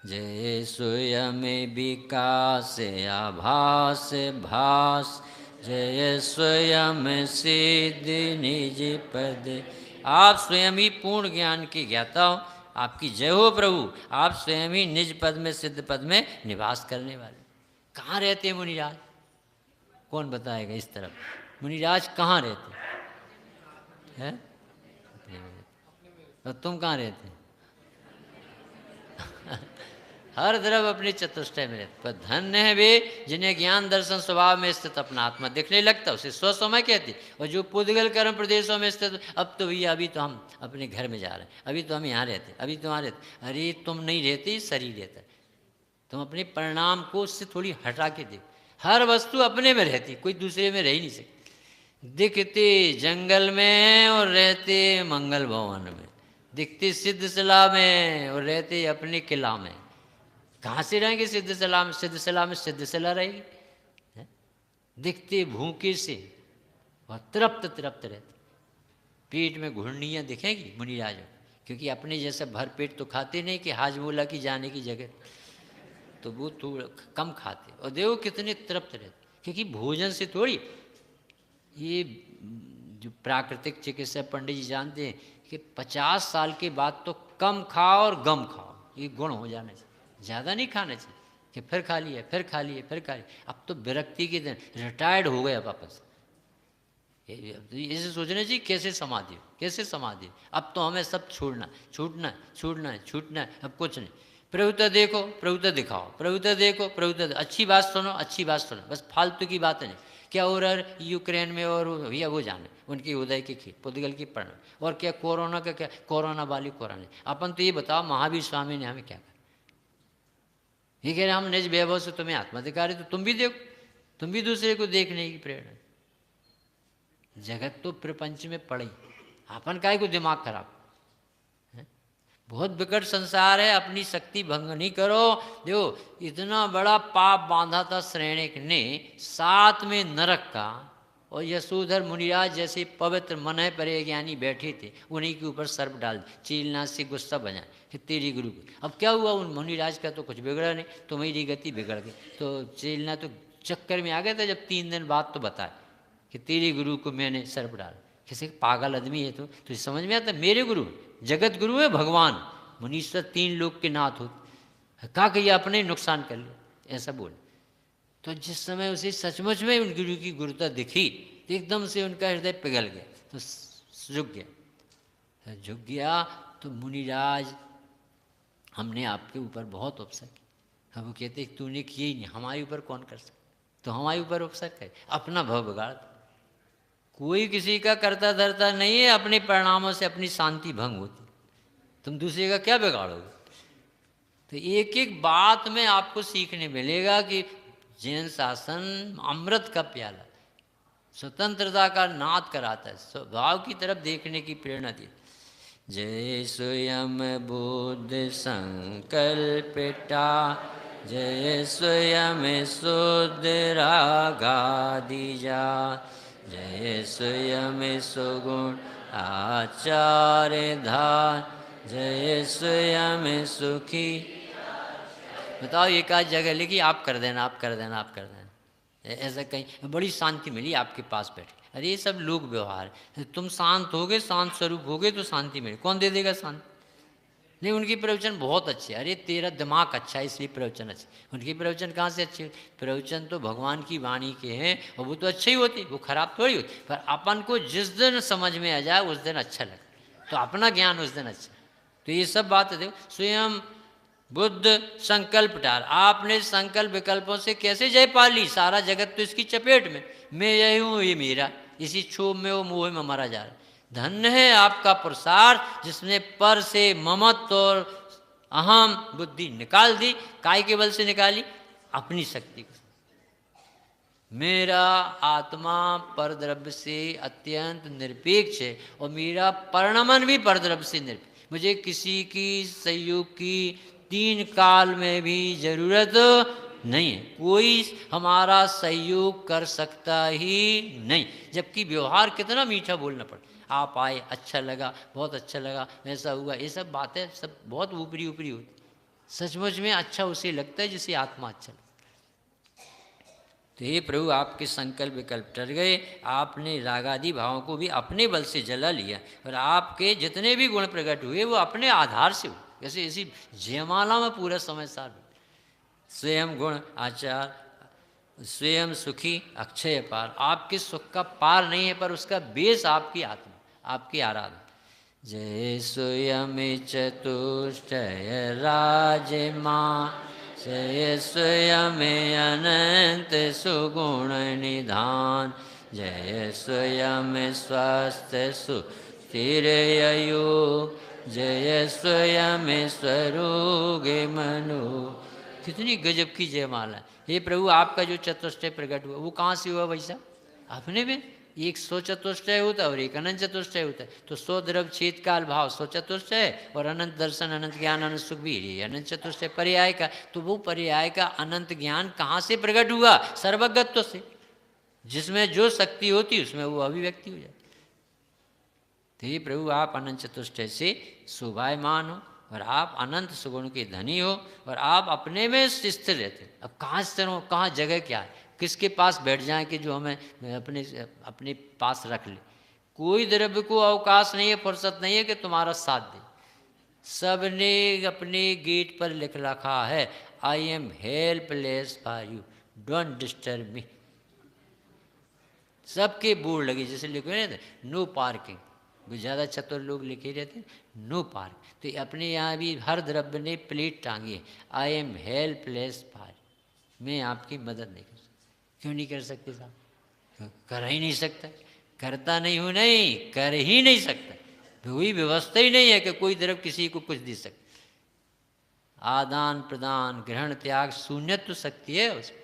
जय स्वयं विकास आभास भास, जय स्वयं सिद्ध निज पद। आप स्वयं ही पूर्ण ज्ञान के ज्ञाता हो, आपकी जय हो प्रभु। आप स्वयं ही निज पद में, सिद्ध पद में निवास करने वाले। कहाँ रहते हैं मुनिराज? कौन बताएगा इस तरफ? मुनिराज कहाँ रहते हैं? और तुम कहाँ रहते हैं? हर तरफ अपने चतुष्टय में रहते। पर धन्य है वे जिन्हें ज्ञान दर्शन स्वभाव में स्थित अपना आत्मा दिखने लगता, उसे स्वसमय कहते। और जो पुद्गल कर्म प्रदेशों में स्थित, अब तो भैया अभी तो हम अपने घर में जा रहे हैं, अभी तो हम यहाँ रहते, अभी तो वहाँ रहते। अरे तुम नहीं रहते, शरीर रहता है। तुम अपने परिणाम को उससे थोड़ी हटा के देखो। हर वस्तु अपने में रहती, कोई दूसरे में रह ही नहीं सकती। दिखते जंगल में और रहते मंगल भवन में, दिखते सिद्धशिला में और रहते अपने किला में। कहाँ से रहेंगे सिद्धशिला में? सिद्धशिला में सिद्धशिला रहेगी। दिखते भूखे से और तृप्त तृप्त रहते। पेट में घुर्नियाँ दिखेंगी मुनिराजों, क्योंकि अपने जैसा भर पेट तो खाते नहीं कि हाजमोला की जाने की जगह, तो वो थोड़ा कम खाते। और देखो कितने तृप्त रहते, क्योंकि भोजन से थोड़ी। ये जो प्राकृतिक चिकित्सा पंडित जी जानते हैं कि 50 साल के बाद तो कम खाओ और गम खाओ, ये गुण हो जाना चाहिए। ज़्यादा नहीं खाना चाहिए कि फिर खा लिया, फिर खा लिया, फिर खा लिया। अब तो विरक्ति के दिन रिटायर्ड हो गए वापस। ऐसे सोचना चाहिए कैसे समाधि, कैसे समाधि। अब तो हमें सब छोड़ना, छूटना, छूटना है, छूटना है, अब कुछ नहीं। प्रभुता देखो, प्रभुता दिखाओ, प्रभुता देखो, प्रभुता अच्छी बात सुनो, अच्छी बात सुनो, बस फालतू की बात नहीं। क्या हो रहा है यूक्रेन में और भैया वो जाने उनकी उदय की खीर, पुद्गल की पढ़ना, और क्या कोरोना का, क्या कोरोना वाली कोरोना। अपन तो ये बताओ महावीर स्वामी ने हमें क्या कहा? ये कह रहे हम निज वैभव से तुम्हें आत्मा दिखा रहे, तो तुम भी देखो, तुम भी दूसरे को देखने की प्रेरणा। जगत तो प्रपंच में पड़ी, अपन काहे को दिमाग खराब है? बहुत विकट संसार है, अपनी शक्ति भंग नहीं करो। देखो इतना बड़ा पाप बांधा था श्रेणिक ने, 7 में नरक का, और यशोधर मुनिराज जैसे पवित्र मन परे ज्ञानी बैठे थे, उन्हीं के ऊपर सर्प डाल दी। चीलनाथ से गुस्सा बना कि तेरी गुरु को। अब क्या हुआ, उन मुनिराज का तो कुछ बिगड़ा नहीं, तुम्हारी गति बिगड़ गई। तो चीलनाथ तो चक्कर में आ गया था, जब 3 दिन बाद तो बताया कि तेरी गुरु को मैंने सर्प डाला। किसी पागल आदमी है तो समझ में आता, मेरे गुरु जगत गुरु है भगवान, मुनीश्वर 3 लोक के नाथ हो, कहा कि ये अपने ही नुकसान कर लिया, ऐसा बोल। तो जिस समय उसे सचमुच में उन गुरु की गुरुता दिखी, तो एकदम से उनका हृदय पिघल गया, तो झुक गया। झुक गया तो मुनिराज, हमने आपके ऊपर बहुत उपसा किया। अब वो कहते तूने किए ही नहीं, हमारे ऊपर कौन कर सकता? तो हमारे ऊपर उपसक है, अपना भव बिगाड़। कोई किसी का करता धरता नहीं है, अपने परिणामों से अपनी शांति भंग होती, तुम दूसरे का क्या बिगाड़ोगे। तो एक एक बात में आपको सीखने मिलेगा कि जैन शासन अमृत का प्याला, स्वतंत्रता का नाद कराता है, स्वभाव की तरफ देखने की प्रेरणा दी। जय स्वयं बुद्ध संकल्पिता, जय स्वयं शुद्ध रागादिजा, जय स्वयं सुगुण आचार्य धार, जय स्वयं सुखी। बताओ एक आध जगह लिखी, आप कर देना, आप कर देना, आप कर देना, ऐसा कहीं बड़ी शांति मिली आपके पास बैठ के। अरे ये सब लोक व्यवहार है, तुम शांत होगे, शांत स्वरूप होगे तो शांति मिले। कौन दे देगा शांति? नहीं, उनकी प्रवचन बहुत अच्छे। अरे तेरा दिमाग अच्छा है इसलिए प्रवचन अच्छे। उनकी प्रवचन कहाँ से अच्छी? प्रवचन तो भगवान की वाणी के हैं और वो तो अच्छे ही होती, वो खराब थोड़ी होती। पर अपन को जिस दिन समझ में आ जाए उस दिन अच्छा लगे, तो अपना ज्ञान उस दिन अच्छा। तो ये सब बात देखो, स्वयं बुद्ध संकल्प टार, आपने संकल्प विकल्पों से कैसे जय पा ली? सारा जगत तो इसकी चपेट में, मैं यही हूँ ये मेरा, इसी क्षोभ में वो मोह में मरा जा रहा है। धन्य है आपका पुरुषार्थ जिसने पर से ममत्व और अहम बुद्धि निकाल दी। काय के बल से निकाली? अपनी शक्ति को। मेरा आत्मा परद्रव्य से अत्यंत निरपेक्ष है और मेरा परिणमन भी परद्रव्य से निरपेक्ष। मुझे किसी की सहयोग की तीन काल में भी जरूरत नहीं है, कोई हमारा सहयोग कर सकता ही नहीं। जबकि व्यवहार कितना मीठा बोलना पड़ता। आप आए, अच्छा लगा, बहुत अच्छा लगा, ऐसा हुआ, ये सब बातें सब बहुत ऊपरी ऊपरी होती। सचमुच में अच्छा उसे लगता है जिसे आत्मा अच्छा लगता। तो हे प्रभु, आपके संकल्प विकल्प टर गए, आपने रागादि भावों को भी अपने बल से जला लिया और आपके जितने भी गुण प्रकट हुए वो अपने आधार से हुए। जैसे इसी जयमाला में पूरा समय सार, स्वयं गुण आचार, स्वयं सुखी अक्षय पार। आपके सुख का पार नहीं है पर उसका बेस आपकी आत्मा, आपकी आराधना। जय स्वयं चतुष्टय राजमा, जय स्वयं अनंत सुगुण निधान, जय स्वयं स्वस्थ सुस्थिर योग, जय स्वयं स्वरूप मनु। कितनी गजब की जयमाला है। हे प्रभु, आपका जो चतुष्टय प्रकट हुआ वो कहाँ से हुआ वैसा? अपने में एक सौ चतुष्टय होता है और एक अनंत चतुष्टय होता है। तो 100 द्रव्य छेद काल भाव 100 चतुष्टय और अनंत दर्शन, अनंत ज्ञान, अनंत सुख भी ये अनंत चतुष्टय पर्याय का। तो वो पर्याय का अनंत ज्ञान कहाँ से प्रकट हुआ? सर्वगत्व से। जिसमें जो शक्ति होती उसमें वो अभिव्यक्ति हो जाती। तो ये प्रभु, आप अनंत चतुष्टय से शोभायमान हो और आप अनंत सुगुण के धनी हो और आप अपने में स्थिर रहते। अब कहाँ स्थिर हो, कहाँ जगह क्या है, किसके पास बैठ जाए कि जो हमें अपने पास रख ले? कोई द्रव्य को अवकाश नहीं है, फुर्सत नहीं है कि तुम्हारा साथ दे। सबने अपने गेट पर लिख रखा है, I am helpless for you, don't disturb me. सबके बोर्ड लगे, जैसे लिखे रहते नो पार्किंग, ज़्यादा चतुर लोग लिखे रहते हैं नो पार्क। तो अपने यहाँ भी हर द्रव्य ने प्लेट टांगी है, आई एम हेल्पलेस फॉर, मैं आपकी मदद नहीं कर सकता। क्यों नहीं कर सकते साहब? कर ही नहीं सकता। करता नहीं हूँ नहीं, कर ही नहीं सकता। कोई व्यवस्था ही नहीं है कि कोई द्रव्य किसी को कुछ दे सकता। आदान प्रदान ग्रहण त्याग शून्यत्व शक्ति है उसमें।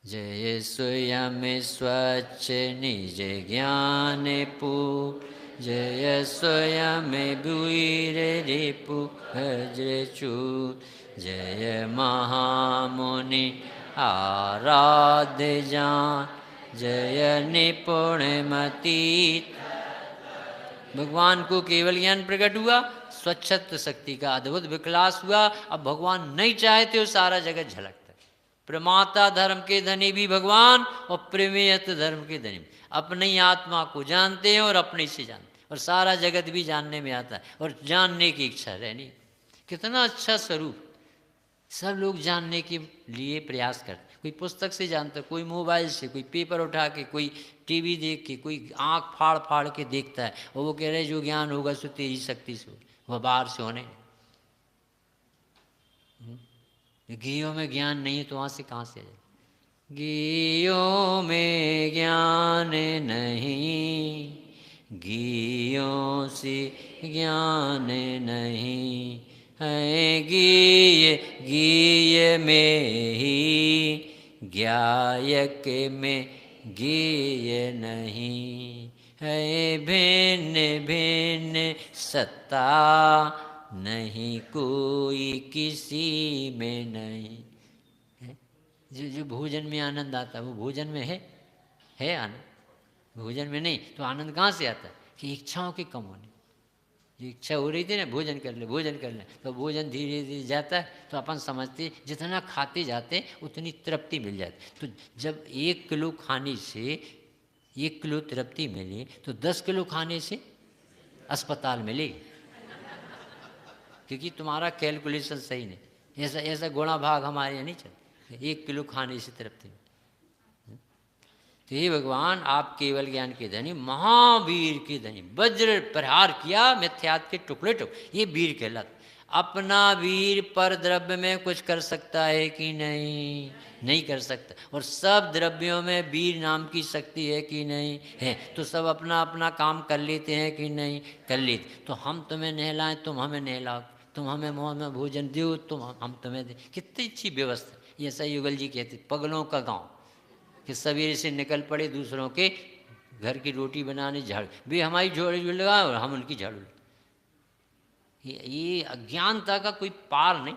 जय स्वयं स्वच्छ निज ज्ञान पू, जय स्वयं वीर रिपु भज्रचू, जय महामुनि आराध्य जान, जय निपुण मती। भगवान को केवल ज्ञान प्रकट हुआ, स्वच्छत्व शक्ति का अद्भुत विकास हुआ। अब भगवान नहीं चाहते हो सारा जगत झलकता है। प्रमाता धर्म के धनी भी भगवान और प्रेमेयत धर्म के धनी, अपनी आत्मा को जानते हैं और अपने से जानते हैं और सारा जगत भी जानने में आता है और जानने की इच्छा रहनी। कितना अच्छा स्वरूप, सब लोग जानने के लिए प्रयास करते। कोई पुस्तक से जानता, कोई मोबाइल से, कोई पेपर उठा के, कोई टीवी देख के, कोई आंख फाड़ फाड़ के देखता है और वो कह रहे जो ज्ञान होगा सो तेरी शक्ति से, वह बाहर से होने। घियों में ज्ञान नहीं है तो वहाँ से कहाँ से आ जाए? घियों में ज्ञान नहीं, घियों से ज्ञान नहीं है, घी घी में ही ज्ञायक में घी नहीं है, भिन्न भिन्न सत्ता नहीं कोई किसी में नहीं। जो भोजन में आनंद आता है वो भोजन में है आनंद, भोजन में नहीं तो आनंद कहाँ से आता है? कि इच्छाओं के कम होने। जो इच्छा हो रही थी ना भोजन कर ले, तो भोजन धीरे धीरे जाता है तो अपन समझते जितना खाते जाते उतनी तृप्ति मिल जाती। तो जब 1 किलो खाने से 1 किलो तृप्ति मिली तो 10 किलो खाने से अस्पताल मिलेगी, क्योंकि तुम्हारा कैलकुलेशन सही नहीं। ऐसा गुणा भाग हमारे यहाँ नहीं चलता, 1 किलो खाने से तृप्ति। तो हे भगवान आप केवल ज्ञान के धनी, महावीर के धनी, वज्र प्रहार किया मिथ्यात्व के टुकड़े टुकड़े, ये वीर कहलाता। अपना वीर पर द्रव्य में कुछ कर सकता है कि नहीं? नहीं कर सकता। और सब द्रव्यों में वीर नाम की शक्ति है कि नहीं? है। तो सब अपना अपना काम कर लेते हैं कि नहीं? कर लेते। तो हम तुम्हें नहलाएं तुम हमें नहलाओ, तुम हमें मुँह में भोजन दो तुम हम तुम्हें दे। कितनी अच्छी व्यवस्था। ऐसा युगल जी कहते पगलों का गाँव, कि सवेरे से निकल पड़े दूसरों के घर की रोटी बनाने, झाड़ू वे हमारी झाड़ू लगाए और हम उनकी झाड़ू। ये अज्ञानता का कोई पार नहीं।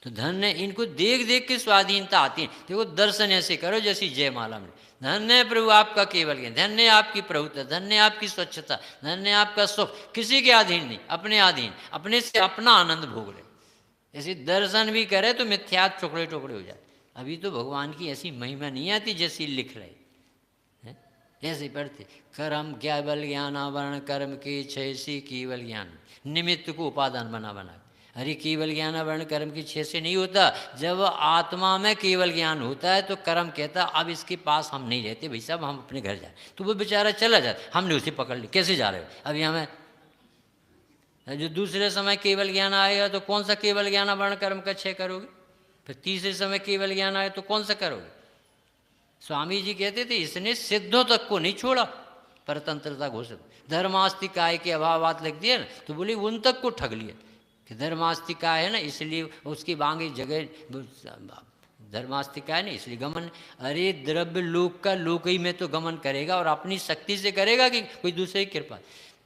तो धन्य इनको देख देख के स्वाधीनता आती है। देखो दर्शन ऐसे करो जैसी जयमाला में, धन्य प्रभु आपका केवल ज्ञान, धन्य आपकी प्रभुता, धन्य आपकी स्वच्छता, धन्य आपका सुख, किसी के अधीन नहीं, अपने अधीन, अपने से अपना आनंद भोग ले। ऐसे दर्शन भी करे तो मिथ्यात्व टुकड़े टुकड़े हो जाते। अभी तो भगवान की ऐसी महिमा नहीं आती जैसी लिख रहे हैं, ऐसे पढ़ते कर्म केवल ज्ञान आवरण कर्म के छैसी केवल ज्ञान, निमित्त को उपादान बना बना। अरे केवल ज्ञान आवरण कर्म की छह से नहीं होता। जब आत्मा में केवल ज्ञान होता है तो कर्म कहता अब इसके पास हम नहीं रहते भाई साहब, हम अपने घर जाए। तो वो बेचारा चला जाता, हमने उसे पकड़ ली, कैसे जा रहे हो? अभी हमें जो दूसरे समय केवल ज्ञान आएगा तो कौन सा केवल ज्ञान आवरण कर्म का छह करोगे? फिर तीसरे समय केवल ज्ञान आए तो कौन सा करोगे? स्वामी जी कहते थे इसने सिद्धों तक को नहीं छोड़ा, परतंत्रता घोषित। धर्मास्तिकाय के अभावात लिख दिया ना, तो बोले उन तक को ठग लिया कि धर्मास्तिकाय है ना इसलिए उसकी बांगी जगह धर्मास्तिकाय नहीं इसलिए गमन। अरे द्रव्य लोक का लोक ही में तो गमन करेगा और अपनी शक्ति से करेगा कि कोई दूसरी कृपा।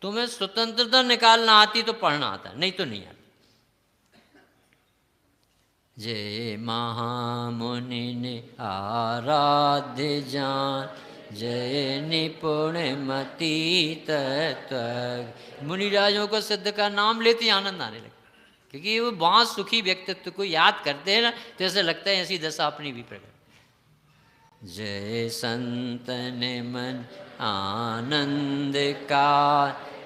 तुम्हें स्वतंत्रता निकालना आती तो पढ़ना आता, नहीं तो नहीं आता। जय महामुनि ने आराध्य जान, जय निपुण मति तत्व। मुनिराजों को सिद्ध का नाम लेते ही आनंद आने लगे, क्योंकि वो बहुत सुखी व्यक्तित्व को याद करते हैं ना, तो ऐसे लगता है ऐसी दशा अपनी भी प्रकट। जय संतन मन आनंद का,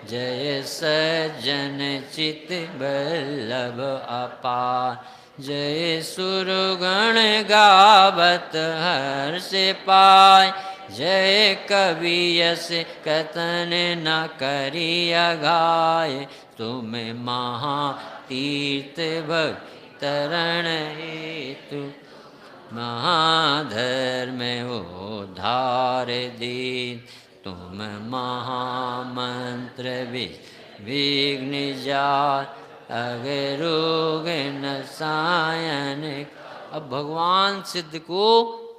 जय सज्जन चित बल्लभ अपार, जय सुरगण गावत हर्ष पाय, जय कवि यस कथन न करिया गाय, तुम महातीर्थ भक्त तरण हेतु, महाधर्म उद्धार दीन, तुम महामंत्र विघ्न जार, अगरोग नसायन। अब भगवान सिद्ध को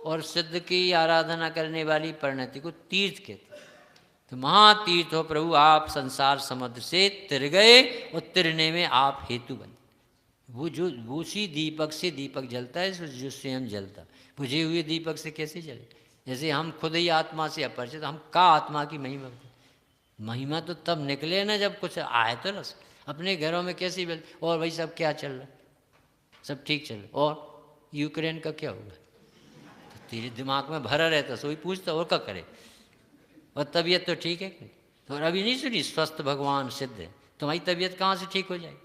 और सिद्ध की आराधना करने वाली परिणति को तीर्थ कहते। तो महातीर्थ हो प्रभु आप, संसार समुद्र से तिर गए और तिरने में आप हेतु बने। वो जो उसी दीपक से दीपक जलता है जो स्वयं जलता, बुझे हुए दीपक से कैसे जले? जैसे हम खुद ही आत्मा से अपरिचित, हम का आत्मा की महिमा। महिमा तो तब निकले ना जब कुछ आए तो रस। अपने घरों में कैसी बल, और भाई सब क्या चल रहा? सब ठीक चल रहा। और यूक्रेन का क्या होगा? तो तेरे दिमाग में भरा रहता, सोई पूछता और क्या करे। और तबीयत तो ठीक है तो अभी नहीं सुनी स्वस्थ भगवान सिद्ध है, तुम्हारी तबीयत कहाँ से ठीक हो जाएगी?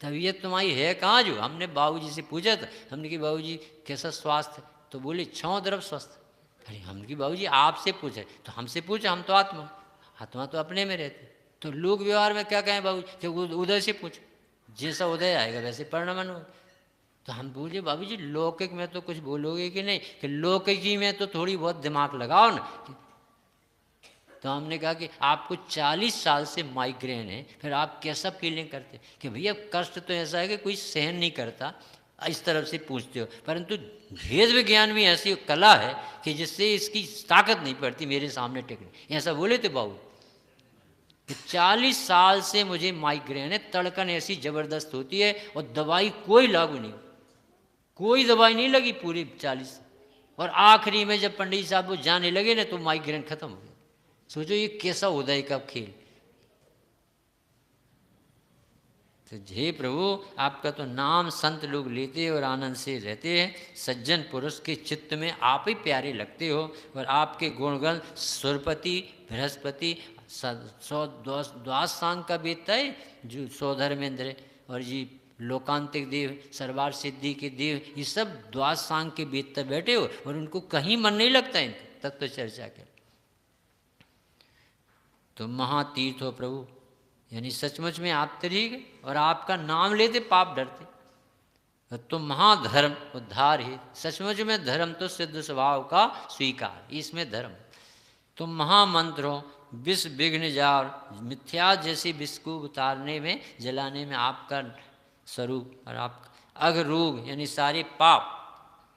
तबीयत तुम्हारी है कहाँ? जो हमने बाबूजी से पूछा था, हमने कि बाबूजी कैसा स्वास्थ्य? तो बोले छौ तरफ स्वस्थ। अरे हमने कि बाबूजी आपसे पूछे, तो हमसे पूछा, हम तो आत्मा, आत्मा तो अपने में रहते। तो लोग व्यवहार में क्या कहें बाबू, जब उदय से पूछ, जैसा उदय आएगा वैसे परिणमन होगा। तो हम बोले बाबू जी लौकिक में तो कुछ बोलोगे कि नहीं, कि लौकिक ही में तो थोड़ी बहुत दिमाग लगाओ ना। तो हमने कहा कि आपको 40 साल से माइग्रेन है, फिर आप कैसा फीलिंग करते, कि भैया कष्ट तो ऐसा है कि कोई सहन नहीं करता, इस तरफ से पूछते हो, परंतु भेद विज्ञान भी ऐसी कला है कि जिससे इसकी ताकत नहीं पड़ती मेरे सामने टिकने। ऐसा बोले थे बाबू कि 40 साल से मुझे माइग्रेन है, तड़कन ऐसी ज़बरदस्त होती है और दवाई कोई लागू नहीं, कोई दवाई नहीं लगी पूरी 40, और आखिरी में जब पंडित साहब वो जाने लगे ना तो माइग्रेन खत्म हो गया। सोचो ये कैसा उदय का खेल। तो हे प्रभु आपका तो नाम संत लोग लेते और आनंद से रहते हैं, सज्जन पुरुष के चित्त में आप ही प्यारे लगते हो, और आपके गुणगण सुरपति बृहस्पति द्वास सांग का बेता है जो सौधर्मेंद्र है, और जी लोकांतिक देव सर्वार सिद्धि के देव, ये सब द्वास सांग के बेता बैठे हो और उनको कहीं मन नहीं लगता है तत्व चर्चा के। तो महातीर्थ हो प्रभु, यानी सचमुच में आप तरीके और आपका नाम लेते पाप डरते। तो तुम महाधर्म उद्धार ही, सचमुच में धर्म तो सिद्ध स्वभाव का स्वीकार, इसमें धर्म। तुम महामंत्र हो, विष विघ्न जार, मिथ्या जैसी विष को उतारने में जलाने में आपका स्वरूप, और आप अघरोग यानी सारे पाप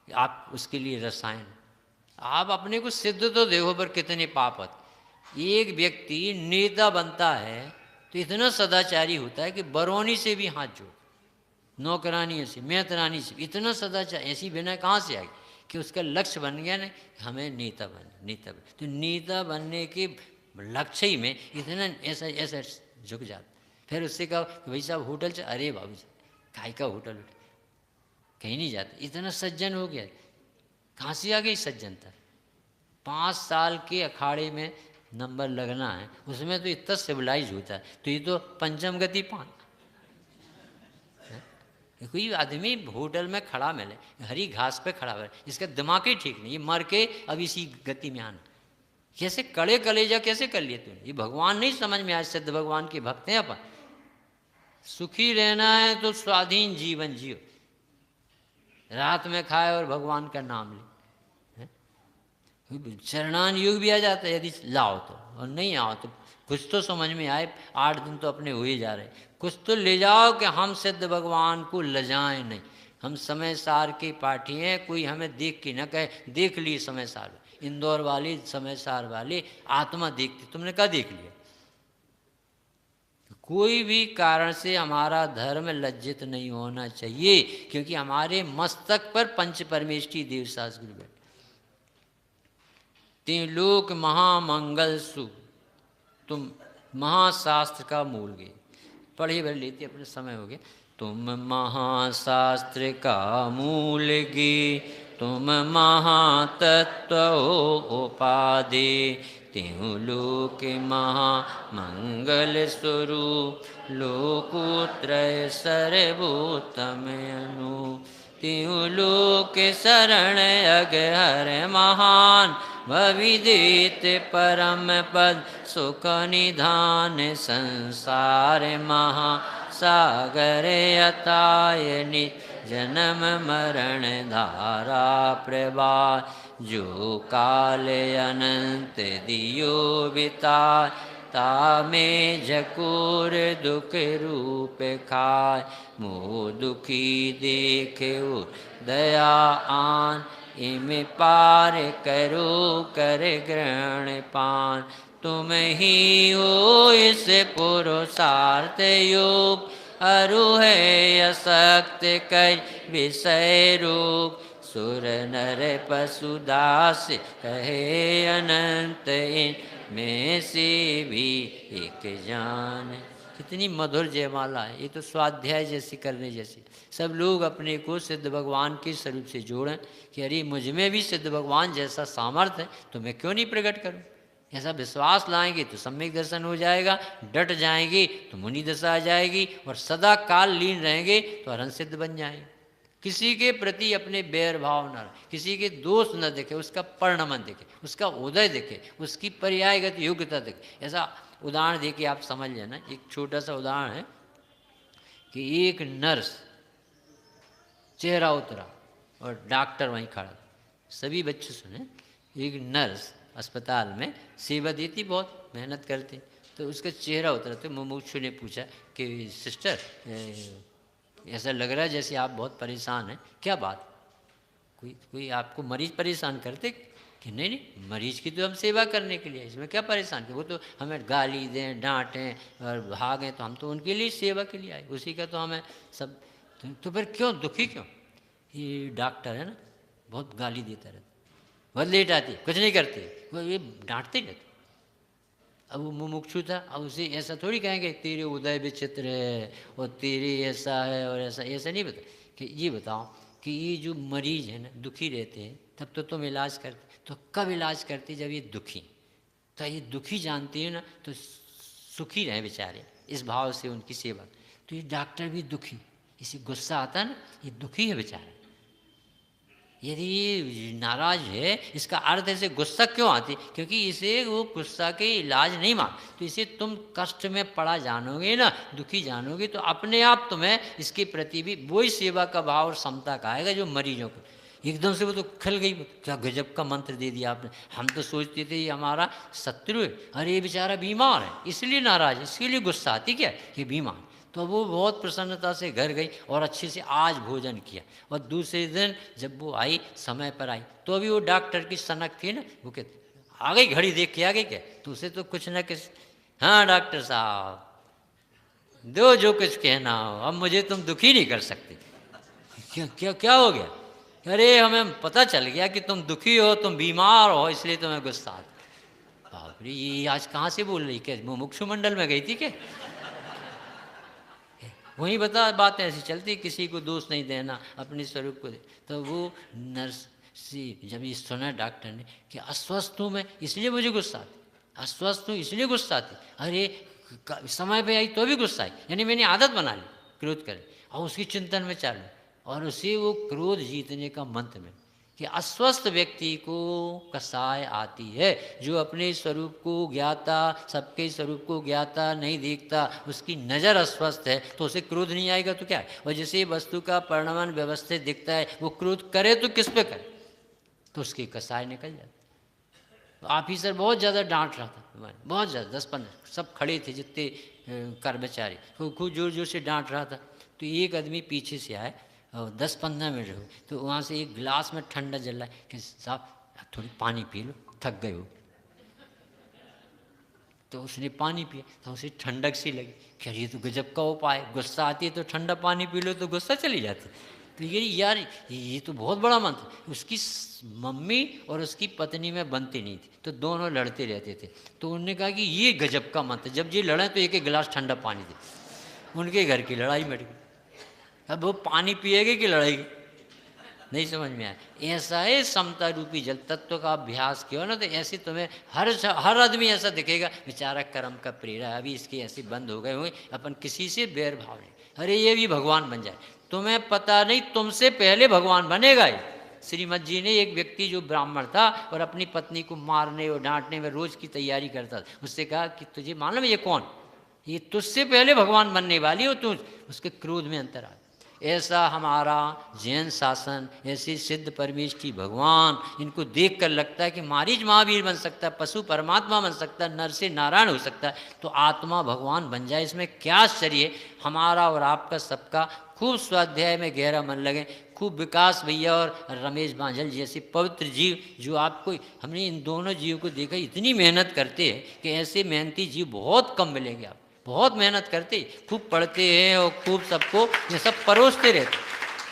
आप उसके लिए रसायन। आप अपने को सिद्ध तो देखो पर कितने पाप होते। एक व्यक्ति नेता बनता है तो इतना सदाचारी होता है कि बरौनी से भी हाथ जोड़, नौकरानी से मेहतरानी से, इतना सदाचार, ऐसी बिना कहाँ से आएगी कि उसका लक्ष्य बन गया ना हमें नेता नेता बन। तो नेता बनने के लक्ष्य ही में इतना ऐसा ऐसा झुक जाता। फिर उससे कहा भाई साहब होटल से, अरे बाबू जी काय का होटल, कहीं नहीं जाते, इतना सज्जन हो गया। कहाँ से आ गई सज्जनता? 5 साल के अखाड़े में नंबर लगना है, उसमें तो इतना सिविलाइज होता है। तो ये तो पंचम गति 5। कोई आदमी होटल में खड़ा मिले, हरी घास पे खड़ा हुआ, इसका दिमाग ही ठीक नहीं, ये मर के अब इसी गति में आना। कैसे कड़े कलेजा कैसे कर लिए तूने? ये भगवान नहीं समझ में आए, सिद्ध भगवान के भक्त हैं अपन। सुखी रहना है तो स्वाधीन जीवन जियो, रात में खाए और भगवान का नाम ले। चरणान युग भी आ जाता है यदि लाओ तो, और नहीं आओ तो कुछ तो समझ में आए। 8 दिन तो अपने हो ही जा रहे, कुछ तो ले जाओ कि हम सिद्ध भगवान को लजाएं नहीं। हम समय सार के पाठी हैं, कोई हमें देख के न कहे देख लिए समय सार, इंदौर वाले समय सार वाले आत्मा देखती, तुमने क्या देख लिया? कोई भी कारण से हमारा धर्म लज्जित नहीं होना चाहिए, क्योंकि हमारे मस्तक पर पंच परमेष्ठी देव शास्त्र बैठे। तीन लोक महामंगल सु, तुम महाशास्त्र का मूल गे, पढ़े भर लेते अपने समय हो गया। तुम महाशास्त्र का मूल गे, तुम महातत्व उपादे, त्यों लोक महामंगल स्वरूप, लोकोत्रय सर्वोत्तम अनु, त्यों लोक शरण अगहर महान, भविदेत परम पद सुख निधान, संसार महासागर अताय नित, जन्म मरण धारा प्रवाह, जो काल अनंत दियो बिताय, तामे झकोर दुख रूप खाय, मोह दुखी देखे दया आन, इम पार करो कर ग्रहण पान, तुम ही हो इस पुरुषार्थ योग, अरु है असक्त कई विषय रोग, सुर नर पशु दास कहे अनंत, इन में से भी एक जान। कितनी मधुर जयमाला है ये, तो स्वाध्याय जैसी करने जैसी। सब लोग अपने को सिद्ध भगवान के स्वरूप से जोड़ें कि अरे मुझ में भी सिद्ध भगवान जैसा सामर्थ्य है, तो मैं क्यों नहीं प्रकट करूं। ऐसा विश्वास लाएंगे तो सम्यक दर्शन हो जाएगा, डट जाएंगे तो मुनि दशा आ जाएगी, और सदा काल लीन रहेंगे तो अरहंत सिद्ध बन जाएंगे। किसी के प्रति अपने बैर भाव न रहे, किसी के दोष न देखे, उसका परिणमन देखे, उसका उदय देखे, उसकी पर्यायगत योग्यता देखे। ऐसा उदाहरण दे के आप समझ लेना। एक छोटा सा उदाहरण है कि एक नर्स चेहरा उतरा और डॉक्टर वहीं खड़ा। सभी बच्चे सुने। एक नर्स अस्पताल में सेवा देती, बहुत मेहनत करती, तो उसका चेहरा उतरा। तो मुमुक्षु ने पूछा कि सिस्टर, ऐसा लग रहा है जैसे आप बहुत परेशान हैं, क्या बात? कोई आपको मरीज परेशान करते? कि नहीं नहीं, मरीज की तो हम सेवा करने के लिए, इसमें क्या परेशान के? वो तो हमें गाली दें, डांटें और भागें, तो हम तो उनके लिए सेवा के लिए आए, उसी का तो हमें सब। तो फिर क्यों दुखी क्यों? ये डॉक्टर है ना, बहुत गाली देता रहता, बहुत लेट आती, कुछ नहीं करती, वो ये डांटते ही रहते। अब वो मुमुक्षु था, अब उसे ऐसा थोड़ी कहेंगे तेरे उदय विचित्र है और तेरे ऐसा है और ऐसा, ऐसा नहीं बता कि ये बताओ कि ये जो मरीज है ना दुखी रहते हैं, तब तो तुम इलाज करते, तो कब इलाज करते? जब ये दुखी, तो ये दुखी जानती है ना, तो सुखी रहे बेचारे, इस भाव से उनकी सेवा। तो ये डॉक्टर भी दुखी, इसे गुस्सा आता है ना, ये दुखी है बेचारा। यदि ये नाराज है, इसका अर्थ ऐसे गुस्सा क्यों आती? क्योंकि इसे वो गुस्सा के इलाज नहीं मान, तो इसे तुम कष्ट में पड़ा जानोगे ना, दुखी जानोगे, तो अपने आप तुम्हें इसके प्रति भी वही सेवा का भाव और समता का आएगा जो मरीजों को। एकदम से वो तो खिल गई, क्या गजब का मंत्र दे दिया आपने, हम तो सोचते थे ये हमारा शत्रु है, अरे ये बेचारा बीमार है इसलिए नाराज है, इसके लिए गुस्सा आती क्या ये बीमार। तो वो बहुत प्रसन्नता से घर गई और अच्छे से आज भोजन किया। और दूसरे दिन जब वो आई, समय पर आई, तो अभी वो डॉक्टर की सनक थी ना, वो कहते आ गई, घड़ी देख के आ गई क्या? तो उसे तो कुछ ना कुछ, हाँ डॉक्टर साहब दो जो कुछ कहना हो, अब मुझे तुम दुखी नहीं कर सकते। क्या क्या क्या हो गया? अरे हमें पता चल गया कि तुम दुखी हो, तुम बीमार हो, इसलिए तुम्हें गुस्सा आता। बाप रे, ये आज कहाँ से बोल रही? क्या मुमुक्षु मंडल में गई थी क्या? वहीं बता, बातें ऐसी चलती, किसी को दोष नहीं देना, अपने स्वरूप को दे। तो वो नर्स सी जब ये सुना डॉक्टर ने कि अस्वस्थ हूँ मैं इसलिए मुझे गुस्सा आती, अस्वस्थ हूँ इसलिए गुस्सा आती, अरे समय पे आई तो भी गुस्सा आई, यानी मैंने आदत बना ली क्रोध करे, और उसकी चिंतन में चालू, और उसे वो क्रोध जीतने का मंत्र में कि अस्वस्थ व्यक्ति को कसाय आती है, जो अपने स्वरूप को ज्ञाता, सबके स्वरूप को ज्ञाता नहीं देखता, उसकी नज़र अस्वस्थ है, तो उसे क्रोध नहीं आएगा तो क्या है? और जैसे वस्तु का परिणाम व्यवस्थित दिखता है, वो क्रोध करे तो किस पे करे, तो उसकी कसाय निकल जाती। तो ऑफिसर बहुत ज़्यादा डांट रहा था, बहुत ज़्यादा, 10-15 सब खड़े थे जितने कर्मचारी, खूब जोर जोर से डांट रहा था। तो एक आदमी पीछे से आए और 10-15 मिनट हो, तो वहाँ से एक गिलास में ठंडा जल रहा है कि साहब थोड़ी पानी पी लो, थक गए हो। तो उसने पानी पिया, तो उसे ठंडक सी लगी, क्या ये तो गजब का उपाय, गुस्सा आती है तो ठंडा पानी पी लो तो गुस्सा चली जाती। तो ये यार ये तो बहुत बड़ा मंत्र। उसकी मम्मी और उसकी पत्नी में बनती नहीं थी, तो दोनों लड़ते रहते थे। तो उन्होंने कहा कि ये गजब का मंत्र, जब ये लड़े तो एक एक गिलास ठंडा पानी दे। उनके घर की लड़ाई मिट गई। अब वो पानी पिएगी कि लड़ेगी, नहीं समझ में आया। ऐसा है समता रूपी जल तत्व का अभ्यास किया ना, तो ऐसे तुम्हें हर आदमी ऐसा दिखेगा, बेचारा कर्म का प्रेरा है, अभी इसके ऐसे बंद हो गए हुए, अपन किसी से बैर भाव नहीं, अरे ये भी भगवान बन जाए, तुम्हें पता नहीं तुमसे पहले भगवान बनेगा। ये श्रीमद जी ने एक व्यक्ति जो ब्राह्मण था और अपनी पत्नी को मारने और डांटने में रोज की तैयारी करता था, उससे कहा कि तुझे मालूम ये कौन, ये तुझसे पहले भगवान बनने वाली हो तू। उसके क्रोध में अंतर आ। ऐसा हमारा जैन शासन, ऐसे सिद्ध परमेष्ठी भगवान, इनको देख कर लगता है कि मारीच महावीर बन सकता है, पशु परमात्मा बन सकता है, नर से नारायण हो सकता है, तो आत्मा भगवान बन जाए, इसमें क्या आश्चर्य है। हमारा और आपका सबका खूब स्वाध्याय में गहरा मन लगे, खूब विकास भैया और रमेश बांझल जैसे पवित्र जीव, जो आपको, हमने इन दोनों जीव को देखा इतनी मेहनत करते हैं कि ऐसे मेहनती जीव बहुत कम मिलेंगे। आप बहुत मेहनत करते, खूब पढ़ते हैं और खूब सबको ये सब परोसते रहते।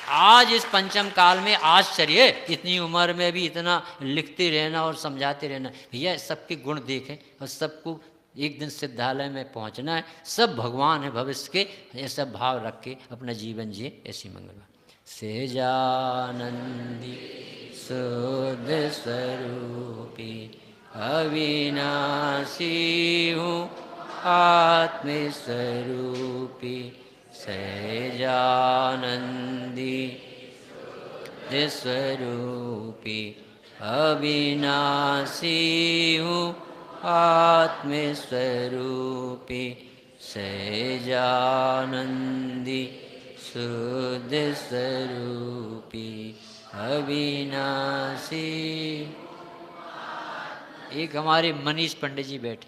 आज इस पंचम काल में आश्चर्य, इतनी उम्र में भी इतना लिखते रहना और समझाते रहना। भैया सबके गुण देखें और सबको एक दिन सिद्धालय में पहुंचना है, सब भगवान है भविष्य के, ऐसा भाव रख के अपना जीवन जिए। ऐसी मंगलवार सेजानंदी शुद्ध स्वरूपी अविनाशी हूँ आत्मस्वरूपी सहजानंदी स्वरूपी अविनाशी हूँ आत्मस्वरूपी सहजानंदी शुद्ध स्वरूपी अविनाशी। एक हमारे मनीष पंडित जी बैठे,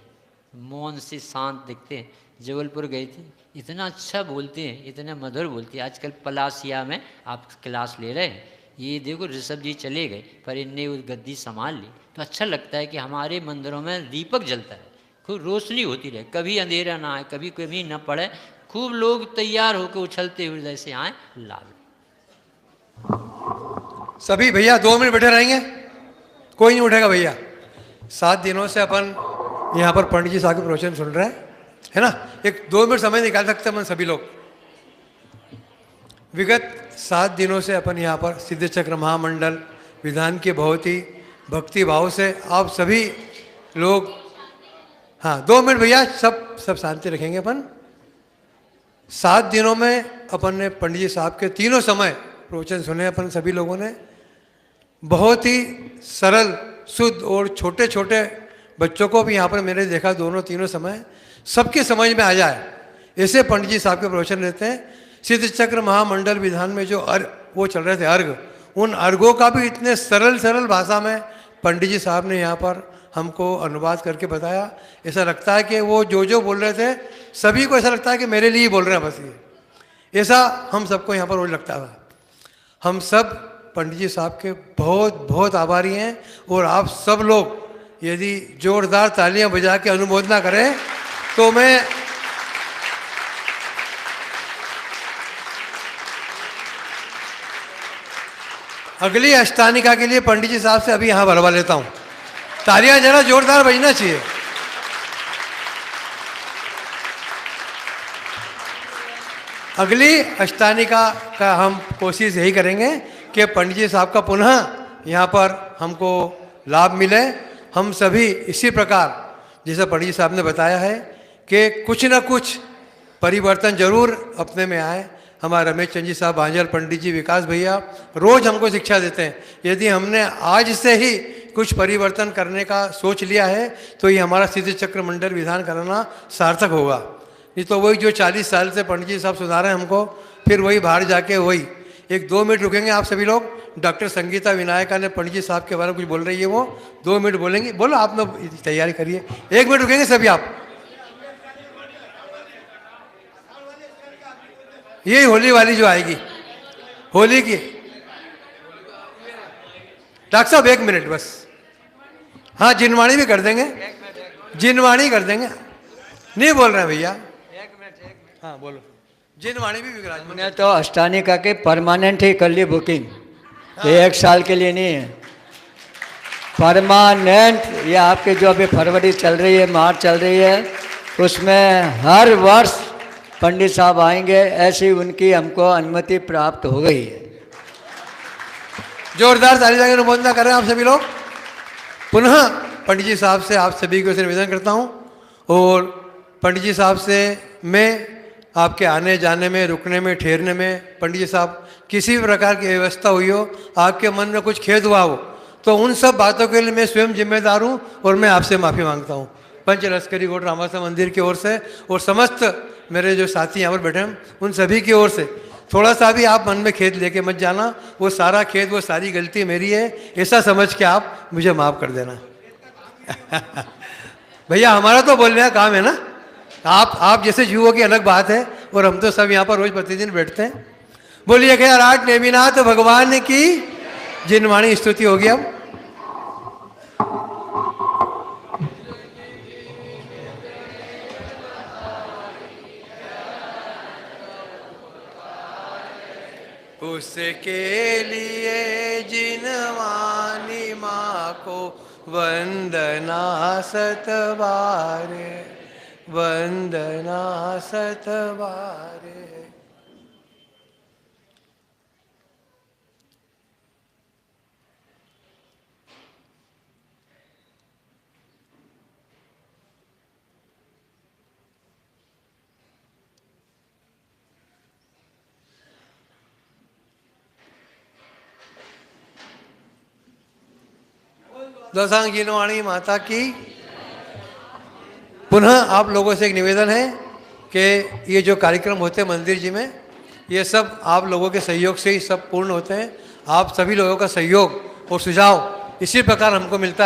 मौन से शांत दिखते हैं, जबलपुर गए थे, इतना अच्छा बोलते हैं, इतना मधुर बोलते हैं। आजकल पलासिया में आप क्लास ले रहे हैं, ये देखो ऋषभ जी चले गए पर इनने वो गद्दी संभाल ली। तो अच्छा लगता है कि हमारे मंदिरों में दीपक जलता है, खूब रोशनी होती रहे, कभी अंधेरा ना आए, कभी कभी न पड़े, खूब लोग तैयार होकर उछलते हुए जैसे आए लाभ। सभी भैया 2 मिनट बैठे रहेंगे, कोई नहीं उठेगा भैया। 7 दिनों से अपन यहाँ पर पंडित जी साहब के प्रवचन सुन रहे हैं, है ना। एक 2 मिनट समय निकाल सकते हैं अपन सभी लोग। विगत 7 दिनों से अपन यहाँ पर सिद्ध चक्र महामंडल विधान के बहुत ही भक्ति भाव से आप सभी लोग, हाँ 2 मिनट भैया, सब शांति रखेंगे अपन। 7 दिनों में अपन ने पंडित जी साहब के तीनों समय प्रवचन सुने अपन सभी लोगों ने। बहुत ही सरल शुद्ध और छोटे छोटे बच्चों को भी यहाँ पर मैंने देखा दोनों तीनों समय सबके समझ में आ जाए ऐसे पंडित जी साहब के प्रवचन रहते हैं। सिद्ध चक्र महामंडल विधान में जो वो चल रहे थे अर्घ, उन अर्घों का भी इतने सरल भाषा में पंडित जी साहब ने यहाँ पर हमको अनुवाद करके बताया। ऐसा लगता है कि वो जो बोल रहे थे सभी को ऐसा लगता है कि मेरे लिए ही बोल रहे हैं बस ये, ऐसा हम सबको यहाँ पर रोज लगता था। हम सब पंडित जी साहब के बहुत बहुत आभारी हैं। और आप सब लोग यदि जोरदार तालियां बजा के अनुमोदना करें तो मैं अगली अष्टानिका के लिए पंडित जी साहब से अभी यहाँ बुलवा लेता हूँ। तालियां जरा जोरदार बजना चाहिए। अगली अष्टानिका का हम कोशिश यही करेंगे कि पंडित जी साहब का पुनः यहाँ पर हमको लाभ मिले। हम सभी इसी प्रकार जैसे पंडित जी साहब ने बताया है कि कुछ न कुछ परिवर्तन जरूर अपने में आए। हमारे रमेश चंद जी साहब, भांजल पंडित जी, विकास भैया रोज हमको शिक्षा देते हैं। यदि हमने आज से ही कुछ परिवर्तन करने का सोच लिया है तो ये हमारा सिद्ध चक्र मंडल विधान कराना सार्थक होगा। नहीं तो वही जो 40 साल से पंडित जी साहब सुना रहे हैं हमको, फिर वही बाहर जाके वही। एक 2 मिनट रुकेंगे आप सभी लोग। डॉक्टर संगीता विनायका ने पंडित जी साहब के बारे में कुछ बोल रही है, वो 2 मिनट बोलेंगे। बोलो आप लोग तैयारी करिए, 1 मिनट रुकेंगे सभी आप। यही होली वाली जो आएगी, होली की। डॉक्टर साहब 1 मिनट बस। हाँ जिनवाणी भी कर देंगे, जिनवाणी कर देंगे। नहीं बोल रहे हैं भैया, 1 मिनट। हाँ बोलो। जिनवाणी भी विराजमान। हमने तो अष्टानिका की परमानेंट ही कर ली बुकिंग, 1 साल के लिए नहीं है, परमानेंट। ये आपके जो अभी फरवरी चल रही है, मार्च चल रही है, उसमें हर वर्ष पंडित साहब आएंगे, ऐसी उनकी हमको अनुमति प्राप्त हो गई है। जोरदार ताली बजा के अनुमोदना करें आप सभी लोग। पुनः पंडित जी साहब से आप सभी को निवेदन करता हूँ। और पंडित जी साहब से मैं आपके आने जाने में, रुकने में, ठहरने में, पंडित जी साहब किसी भी प्रकार की व्यवस्था हुई हो, आपके मन में कुछ खेद हुआ हो, तो उन सब बातों के लिए मैं स्वयं जिम्मेदार हूँ और मैं आपसे माफ़ी मांगता हूँ पंच लश्करी कोट रामासा मंदिर की ओर से और समस्त मेरे जो साथी यहाँ पर बैठे हैं उन सभी की ओर से। थोड़ा सा भी आप मन में खेद लेके मत जाना, वो सारा खेद, वो सारी गलती मेरी है, ऐसा समझ के आप मुझे माफ़ कर देना। भैया हमारा तो बोलने का काम है ना, आप जैसे जीवों की अलग बात है और हम तो सब यहाँ पर रोज प्रतिदिन बैठते हैं। बोलिए कि आठ नेमिनाथ भगवान की जिनवाणी स्तुति होगी। अब उसके लिए जिनवानी माँ को वंदना सतबारे, वंदना सतबारे। दसांग जिनवाणी माता की। पुनः आप लोगों से एक निवेदन है कि ये जो कार्यक्रम होते हैं मंदिर जी में, ये सब आप लोगों के सहयोग से ही सब पूर्ण होते हैं। आप सभी लोगों का सहयोग और सुझाव इसी प्रकार हमको मिलता है।